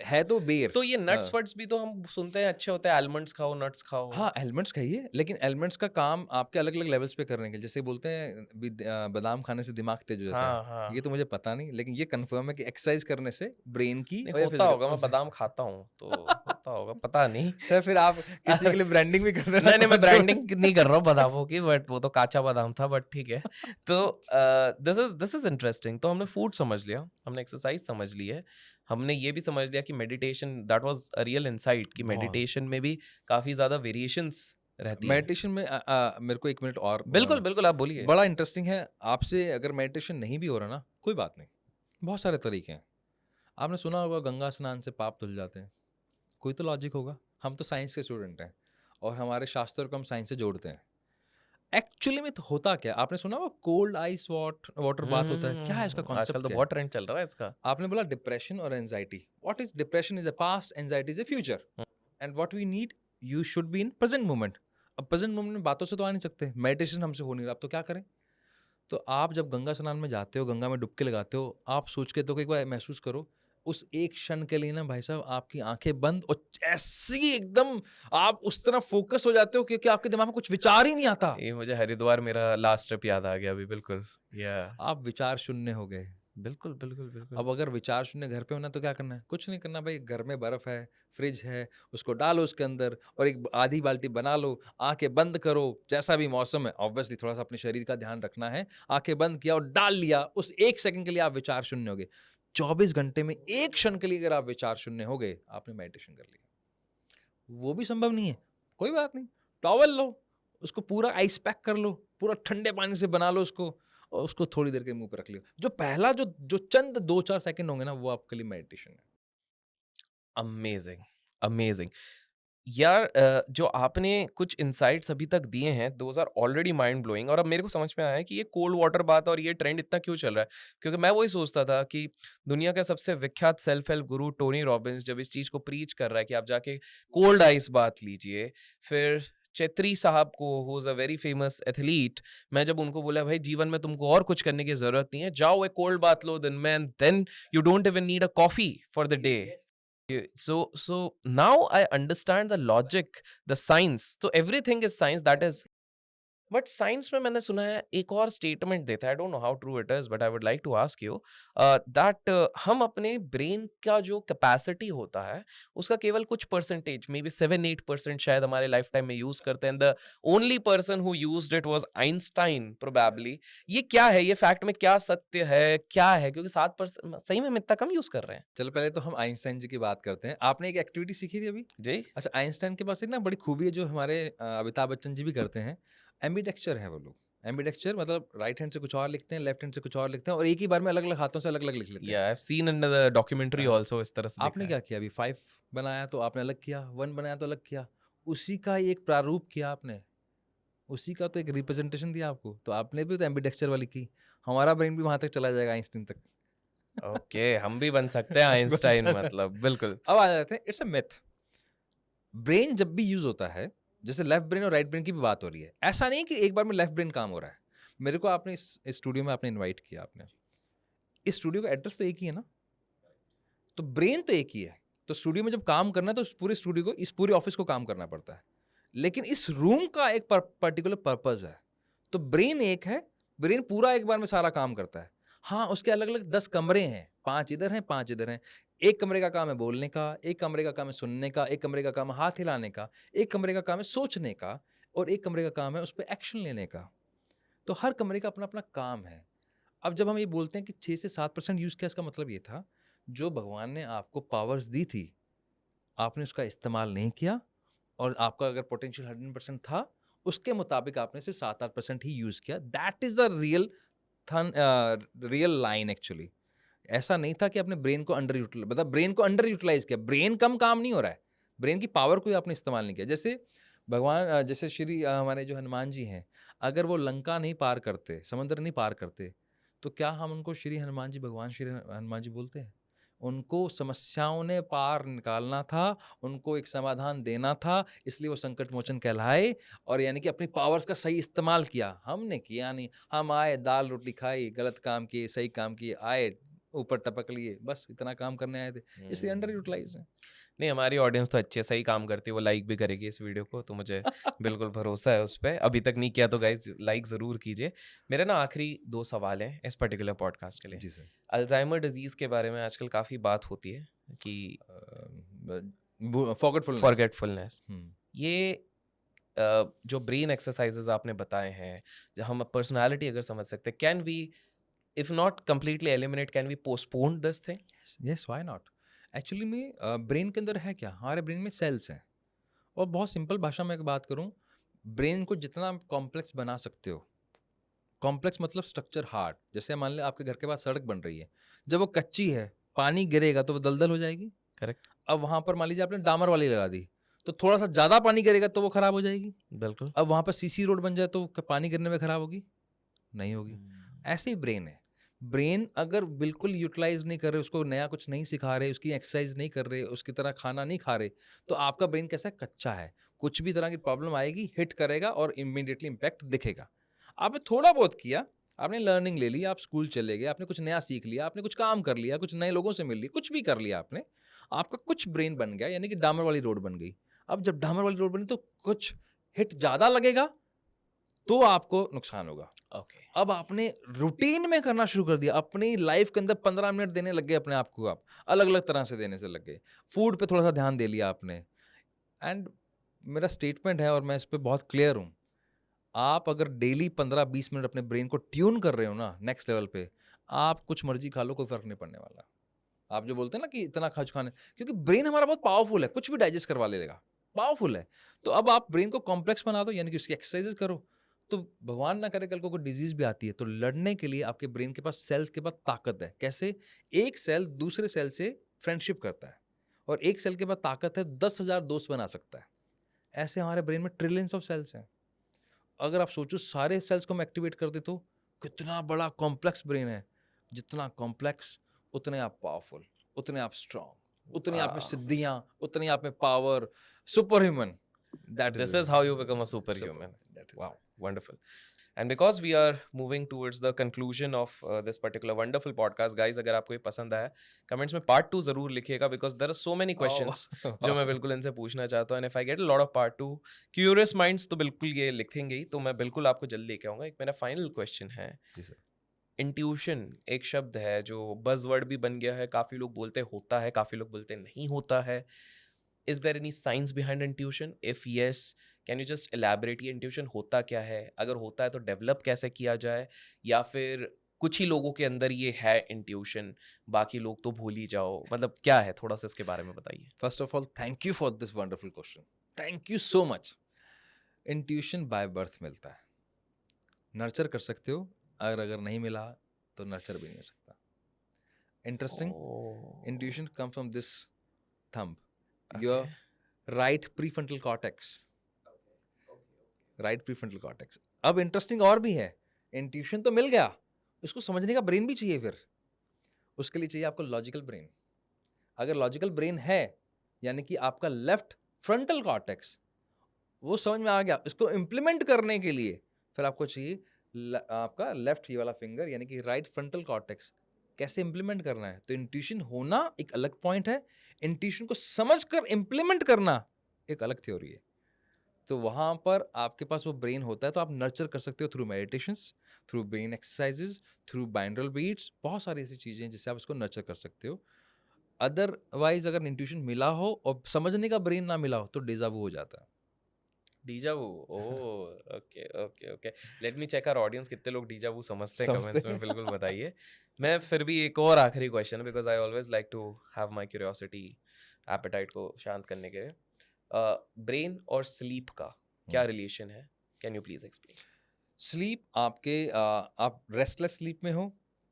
है तो बेर। तो ये नट्स वट्स भी तो हम सुनते हैं अच्छे होते हैं, आलमंड्स खाओ, नट्स खाओ। हाँ, एलिमेंट्स खाइए, लेकिन एलिमेंट्स का काम आपके अलग-अलग लेवल्स पे करने के लिए, जैसे बोलते हैं बादाम खाने से दिमाग तेज हो जाता है। हाँ, हाँ। ये तो मुझे पता नहीं, लेकिन ये कन्फर्म है कि एक्सरसाइज करने से ब्रेन की नहीं और या होता फिजिकल होगा, कौन मैं सा बादाम खाता हूँ, तो होता होगा, पता नहीं। सर फिर आप किसी के लिए ब्रांडिंग भी कर देना नहीं, नहीं, कौन मैं से ब्रांडिंग नहीं कर रहा हूँ बादामों की, बट वो तो काचा बादाम था, बट ठीक है। तो दिस इज़ इंटरेस्टिंग। तो हमने फूड समझ लिया, हमने एक्सरसाइज समझ ली है, हमने ये भी समझ लिया कि meditation, that was a real insight कि बहुत मेडिटेशन में भी काफ़ी ज़्यादा वेरिएशंस रहती हैं। मेडिटेशन में मेरे को 1 मिनट और बिल्कुल, बिल्कुल, आप बोलिए। बड़ा इंटरेस्टिंग है, आपसे अगर मेडिटेशन नहीं भी हो रहा ना, कोई बात नहीं, बहुत सारे तरीके हैं। आपने सुना होगा गंगा स्नान से पाप धुल जाते हैं, कोई तो लॉजिक होगा। हम तो साइंस के स्टूडेंट हैं और हमारे शास्त्रों को हम साइंस से जोड़ते हैं। एक्चुअली में तो होता क्या है? आपने सुना होगा कोल्ड आइस वाटर बाथ होता है, क्या है इसका आजकल कॉन्सेप्ट तो क्या है? बहुत ट्रेंड चल रहा है इसका। आपने बोला डिप्रेशन और anxiety. What is depression is a past, anxiety is a future, hmm, and what we need, you should be in present moment. अब प्रेजेंट मोमेंट में बातों से तो आ नहीं सकते, मेडिटेशन हमसे हो नहीं रहा, अब तो क्या करें? तो आप जब गंगा स्नान में जाते हो, गंगा में डुबकी लगाते हो, आप सोच के तो एक बार महसूस करो, उस एक क्षण के लिए ना भाई साहब आपकी आंखें बंद और ऐसी एकदम आप उस तरह फोकस हो जाते हो क्योंकि आपके दिमाग में कुछ विचार ही नहीं आता। ये मुझे हरिद्वार मेरा लास्ट ट्रिप याद आ गया अभी, बिल्कुल। या आप विचार शून्य हो गए। बिल्कुल, बिल्कुल, बिल्कुल। अब अगर विचार शून्य घर पे होना तो क्या करना है? कुछ नहीं करना भाई, घर में बर्फ है, फ्रिज है, उसको डालो उसके अंदर और एक आधी बाल्टी बना लो, आँखें बंद करो, जैसा भी मौसम है, ऑब्वियसली थोड़ा-सा अपने शरीर का ध्यान रखना है, आँखें बंद किया और डाल लिया, उस 1 सेकंड के लिए आप विचार शून्य हो गए। 24 घंटे में 1 क्षण के लिए अगर आप विचार शून्य हो गए, आपने मेडिटेशन कर लिया। वो भी संभव नहीं है, कोई बात नहीं, टॉवल लो, उसको पूरा आइस पैक कर लो, पूरा ठंडे पानी से बना लो उसको और उसको थोड़ी देर के मुँह पे रख लियो। जो पहला जो चंद 2-4 सेकंड होंगे ना, वो आपके लिए मेडिटेशन है। Amazing, amazing. यार जो आपने कुछ इनसाइट्स अभी तक दिए हैं, those are already mind blowing, और अब मेरे को समझ में आया है कि ये कोल्ड वाटर बात और ये ट्रेंड इतना क्यों चल रहा है। क्योंकि मैं वही सोचता था कि दुनिया का सबसे विख्यात सेल्फ हेल्प गुरु टोनी रॉबिन्स जब इस चीज़ को प्रीच कर रहा है कि आप जाके कोल्ड आइस बाथ लीजिए, फिर चेत्री साहब को, who is a very famous athlete, मैं जब उनको बोला भाई जीवन में तुमको और कुछ करने की ज़रूरत नहीं है, जाओ एक कोल्ड बाथ लो दिन में, and then you don't even need a coffee for the day. So now I understand the logic, the science. So everything is science. That is, but science में मैंने सुना है एक और स्टेटमेंट देता है, I don't know how true it is, but I would like to ask you that हम अपने ब्रेन का जो कैपेसिटी होता है उसका केवल कुछ परसेंटेज, मे बी 7-8% शायद हमारे लाइफ टाइम में यूज करते हैं। The only person who used it was Einstein probably. ये क्या है, ये फैक्ट में क्या सत्य है, क्या है, क्योंकि 7% सही में हम इतना कम यूज कर रहे हैं। चलो पहले तो हम आइंस्टाइन जी की बात करते हैं। आपने एक एक्टिविटी सीखी थी अभी? जी। अच्छा, आइंस्टाइन के पास एक ना बड़ी खूबी है जो हमारे अमिताभ बच्चन जी भी करते हैं। एम्बीडेक्स्चर है वो लोग। एम्बीडेक्स्चर मतलब राइट हैंड से कुछ और लिखते हैं, लेफ्ट हैंड से कुछ और लिखते हैं और एक ही बार में अलग-अलग हाथों से अलग-अलग लिख लेते या हैं। I have seen in the documentary हाँ, आल्सो, इस तरह से देखा आपने है। क्या किया अभी 5 बनाया तो आपने अलग किया, 1 बनाया तो अलग किया। उसी का ही एक प्रारूप किया आपने। उसी का तो एक रिप्रेजेंटेशन दिया आपको। तो आपने भी तो एम्बीडेक्स्चर वाली की। हमारा ब्रेन भी वहाँ तक चला जाएगा आइंस्टीन तक। ओके, हम भी बन सकते हैं बन आइंस्टाइन, सकता है। मतलब बिल्कुल। अब आ जाते हैं, इट्स अ मिथ। ब्रेन जब भी यूज होता है, जैसे लेफ्ट ब्रेन और राइट ब्रेन की भी बात हो रही है, ऐसा नहीं कि एक बार में लेफ्ट ब्रेन काम हो रहा है। मेरे को आपने इस स्टूडियो में आपने इनवाइट किया, आपने इस स्टूडियो का एड्रेस तो एक ही है ना, तो ब्रेन तो एक ही है। तो स्टूडियो में जब काम करना है तो इस पूरे स्टूडियो को, इस पूरे ऑफिस को काम करना पड़ता है, लेकिन इस रूम का एक पर्टिकुलर पर्पज है। तो ब्रेन एक है, ब्रेन पूरा एक बार में सारा काम करता है। हाँ, उसके अलग अलग 10 कमरे हैं, 5 इधर हैं, 5 इधर हैं। एक कमरे का काम है बोलने का, एक कमरे का काम है सुनने का, एक कमरे का काम है हाथ हिलाने का, एक कमरे का काम है सोचने का और एक कमरे का काम है उस पर एक्शन लेने का। तो हर कमरे का अपना अपना काम है। अब जब हम ये बोलते हैं कि 6 से 7% यूज किया, इसका मतलब ये था जो भगवान ने आपको पावर्स दी थी, आपने उसका इस्तेमाल नहीं किया और आपका अगर पोटेंशियल 100% था, उसके मुताबिक आपने सिर्फ 7-8% ही यूज किया। That is the real line actually. ऐसा नहीं था कि आपने ब्रेन को अंडर यूटिलाइज, मतलब ब्रेन को अंडर यूटिलाइज किया। ब्रेन कम काम नहीं हो रहा है, ब्रेन की पावर को ही आपने इस्तेमाल नहीं किया। जैसे भगवान जैसे श्री हमारे जो हनुमान जी हैं, अगर वो लंका नहीं पार करते, समुद्र नहीं पार करते, तो क्या हम उनको श्री हनुमान जी, भगवान श्री हनुमान जी बोलते हैं? उनको समस्याओं ने पार निकालना था, उनको एक समाधान देना था, इसलिए वो संकट मोचन कहलाए और यानी कि अपनी पावर्स का सही इस्तेमाल किया। हमने किया नहीं, हम आए, दाल रोटी खाई, गलत काम किए, सही काम किए, आए, ऊपर टपक लिए, बस इतना काम करने आए थे, इसलिए अंडर यूटिलाइज है। नहीं, हमारी ऑडियंस तो अच्छे से ही काम करती है, वो लाइक भी करेगी इस वीडियो को, तो मुझे बिल्कुल भरोसा है उस पे। अभी तक नहीं किया तो गाइस लाइक ज़रूर कीजिए। मेरे ना आखिरी 2 सवाल हैं इस पर्टिकुलर पॉडकास्ट के लिए। जी सर। अल्ज़ाइमर डिज़ीज़ के बारे में आजकल काफ़ी बात होती है कि फॉरगेटफुलनेस। फॉरगेटफुलनेस, ये जो ब्रेन एक्सरसाइजेज़ आपने बताए हैं, जो हम पर्सनैलिटी अगर समझ सकते हैं, can we if not completely eliminate, can we postpone this thing? Yes, why not? Actually में ब्रेन के अंदर है क्या, हमारे ब्रेन में सेल्स हैं, और बहुत सिंपल भाषा में एक बात करूं, ब्रेन को जितना कॉम्प्लेक्स बना सकते हो, कॉम्प्लेक्स मतलब स्ट्रक्चर हार्ड, जैसे मान लें आपके घर के पास सड़क बन रही है, जब वो कच्ची है, पानी गिरेगा तो वो दलदल हो जाएगी। करेक्ट, अब वहां पर मान लीजिए आपने डामर वाली लगा दी, तो थोड़ा सा ज्यादा पानी गिरेगा तो वो खराब हो जाएगी। बिल्कुल। अब वहां पर सीसी रोड बन जाए तो पानी गिरने में खराब होगी? नहीं होगी। हुँ। ऐसे ही ब्रेन है। ब्रेन अगर बिल्कुल यूटिलाइज नहीं कर रहे, उसको नया कुछ नहीं सिखा रहे, उसकी एक्सरसाइज नहीं कर रहे, उसकी तरह खाना नहीं खा रहे, तो आपका ब्रेन कैसा है, कच्चा है। कुछ भी तरह की प्रॉब्लम आएगी, हिट करेगा और इमीडिएटली इम्पैक्ट दिखेगा। आपने थोड़ा बहुत किया, आपने लर्निंग ले ली, आप स्कूल चले गए, आपने कुछ नया सीख लिया, आपने कुछ काम कर लिया, कुछ नए लोगों से मिल लिया, कुछ भी कर लिया आपने, आपका कुछ ब्रेन बन गया, यानी कि डामर वाली रोड बन गई। अब जब डामर वाली रोड बनी तो कुछ हिट ज्यादा लगेगा तो आपको नुकसान होगा। ओके। अब आपने रूटीन में करना शुरू कर दिया, अपनी लाइफ के अंदर 15 मिनट देने लग गए अपने आप को, आप अलग अलग तरह से देने से लग गए, फूड पे थोड़ा सा ध्यान दे लिया आपने। एंड मेरा स्टेटमेंट है और मैं इस पे बहुत क्लियर हूँ, आप अगर डेली 15-20 मिनट अपने ब्रेन को ट्यून कर रहे हो ना नेक्स्ट लेवल पे, आप कुछ मर्जी खा लो, कोई फर्क नहीं पड़ने वाला। आप जो बोलते हैं ना कि इतना खा खाने, क्योंकि ब्रेन हमारा बहुत पावरफुल है, कुछ भी डाइजेस्ट करवा लेगा, पावरफुल है। तो अब आप ब्रेन को कॉम्प्लेक्स बना दो, यानी कि उसकी एक्सरसाइजेस करो, तो भगवान ना करे कल को कोई डिजीज भी आती है तो लड़ने के लिए आपके ब्रेन के पास, सेल्स के पास ताकत है। कैसे? एक सेल दूसरे सेल से फ्रेंडशिप करता है, और एक सेल के पास ताकत है 10,000 दोस्त बना सकता है। ऐसे हमारे ब्रेन में ट्रिलियंस ऑफ सेल्स हैं। अगर आप सोचो सारे सेल्स को हम एक्टिवेट कर दे तो कितना बड़ा कॉम्प्लेक्स ब्रेन है। जितना कॉम्प्लेक्स उतने आप पावरफुल, उतने आप स्ट्रांग, उतनी आप में वाह! सिद्धियां, उतनी आप में power, super human. That is This is how you become a superhuman. That is Wow, wonderful. And because we are moving towards the conclusion of this particular wonderful podcast, guys, अगर आपको ये पसंद आया, कमेंट्स में part 2 ज़रूर लिखिएगा, because there are so many questions जो मैं बिल्कुल इनसे पूछना चाहता हूँ। And if I get a lot of part 2, curious minds तो बिल्कुल ये लिखेंगे ही, तो मैं बिल्कुल आपको जल्दी लेके आऊँगा। एक मेरा फाइनल क्वेश्चन है, जी सर। इंट्यूशन एक शब्द है जो बज़वर्ड भी बन गया है, काफ़ी लोग बोलते होता है, काफ़ी लोग बोलते नहीं होता है। Is there any science behind intuition? If yes, can you just elaborate, ये इंट्यूशन होता क्या है, अगर होता है तो डेवलप कैसे किया जाए, या फिर कुछ ही लोगों के अंदर ये है इंट्यूशन, बाकी लोग तो भूल ही जाओ, मतलब क्या है, थोड़ा सा इसके बारे में बताइए। First of all thank you for this wonderful question, thank you so much. Intuition by birth मिलता है, नर्चर कर सकते हो, अगर अगर नहीं मिला तो नर्चर भी नहीं हो सकता। Interesting. Intuition come from this thumb, okay, your right prefrontal cortex, right prefrontal cortex. अब इंटरेस्टिंग और भी है, इंट्यूशन तो मिल गया, उसको समझने का ब्रेन भी चाहिए, फिर उसके लिए चाहिए आपको लॉजिकल ब्रेन। अगर लॉजिकल ब्रेन है, यानी कि आपका लेफ्ट फ्रंटल कॉर्टेक्स वो समझ में आ गया, इसको इंप्लीमेंट करने के लिए फिर आपको चाहिए आपका लेफ्ट ये वाला फिंगर, यानी कि राइट फ्रंटल कॉर्टेक्स, कैसे इंप्लीमेंट करना है। तो इंट्यूशन होना एक अलग पॉइंट है, इंट्यूशन को समझकर इंप्लीमेंट करना एक अलग थ्योरी है। तो वहां पर आपके पास वो ब्रेन होता है, तो आप नर्चर कर सकते हो through meditations, through brain exercises, through binaural beats, बहुत सारी ऐसी चीजें जिससे आप इसको नर्चर कर सकते हो। अदरवाइज अगर इंट्यूशन मिला हो और समझने का ब्रेन ना मिला हो तो डेजावू हो जाता है। Deja vu, oh, okay okay okay. Let me check our audience, कितने लोग डीजावू समझते हैं, समझते कमेंट्स में हैं। बिल्कुल बताइए। मैं फिर भी एक और आखिरी question, because I always like to have my curiosity, appetite को शांत करने के लिए। ब्रेन और स्लीप का क्या रिलेशन है, can you please explain? Sleep आपके आप रेस्टलेस स्लीप में हो,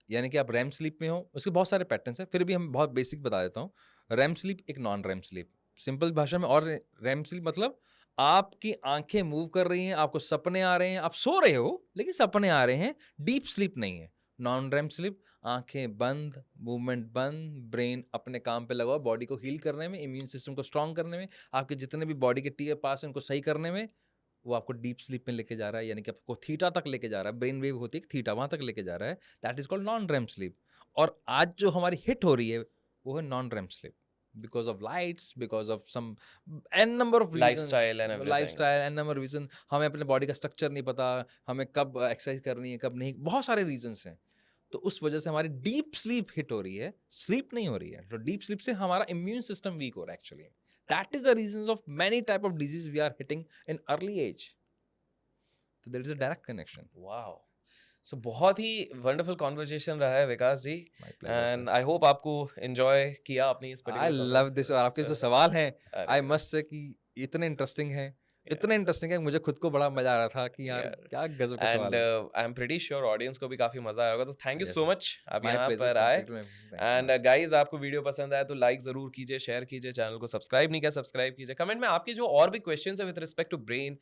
यानी कि आप रैम स्लीप में हो, उसके बहुत सारे पैटर्न्स हैं, फिर भी हम बहुत बेसिक बता देता हूँ। रैम स्लीप एक नॉन रैम स्लीप, सिंपल भाषा में। और रैम स्लीप मतलब आपकी आंखें मूव कर रही हैं, आपको सपने आ रहे हैं, आप सो रहे हो लेकिन सपने आ रहे हैं, डीप स्लीप नहीं है। नॉन रैम स्लीप, आंखें बंद, मूवमेंट बंद, ब्रेन अपने काम पे लगा हुआ, बॉडी को हील करने में, इम्यून सिस्टम को स्ट्रांग करने में, आपके जितने भी बॉडी के टी पास हैं उनको सही करने में, वो आपको डीप स्लीप में लेके जा रहा है, यानी कि आपको थीटा तक लेके जा रहा है, ब्रेन वेव होती है थीटा, वहां तक लेके जा रहा है, that is called non REM sleep. और आज जो हमारी हिट हो रही है वो है non REM sleep, because of lights, because of some an number of lifestyle and reasons, everything. Lifestyle, an number reason, हमें अपने बॉडी का स्ट्रक्चर नहीं पता, हमें कब एक्सरसाइज करनी है कब नहीं, बहुत सारे रीजंस हैं। तो उस वजह से हमारी डीप स्लीप हिट हो रही है, स्लीप नहीं हो रही है। तो डीप स्लीप से हमारा इम्यून सिस्टम वीक हो रहा है actually. That is the reasons of many type of disease we are hitting in early age. तो there is a direct connection. Wow! So बहुत ही वंडरफुल कन्वर्सेशन रहा है Vikas ji, my pleasure and sir. I hope आपको enjoy किया आपने इस आई particular love this. और आपके जो सवाल हैं, अरे आई मस्ट से कि इतने इंटरेस्टिंग हैं, इतने इंटरेस्टिंग है, मुझे खुद को बड़ा मजा आ रहा था कि यार यार, क्या गजब के एंड सवाल है। I am pretty sure audience को भी काफ़ी मज़ा आया होगा, तो thank you yes so sir, much आप माय यहाँ प्लेजर पर आए। कंप्लीट में। Thank you and much. Guys, आपको वीडियो पसंद आया तो लाइक ज़रूर कीजिए, शेयर कीजिए, चैनल को सब्सक्राइब नहीं किया सब्सक्राइब कीजिए। कमेंट में आपके जो और भी क्वेश्चंस है with respect to brain,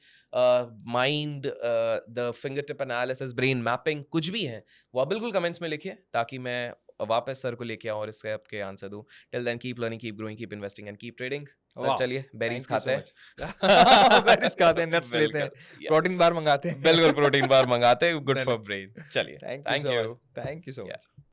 mind, the finger tip analysis, brain mapping, कुछ भी है वो आप बिल्कुल कमेंट्स में लिखिए, ताकि मैं वापस सर को लेके आऊँ और इसके आपके आंसर दूँ। Till then keep learning, keep growing, keep investing and keep trading. Sir वाह, चलिए बेरीज थैंक यू खाते सो हैं। मच। बेरीज खाते हैं, नट्स लेते हैं, बिल्कुल, प्रोटीन बार मंगाते हैं। बिल्कुल प्रोटीन बार मंगाते हैं, गुड डन फॉर है। ब्रेन। चलिए, thank you thank so you. Much, thank you so या मच।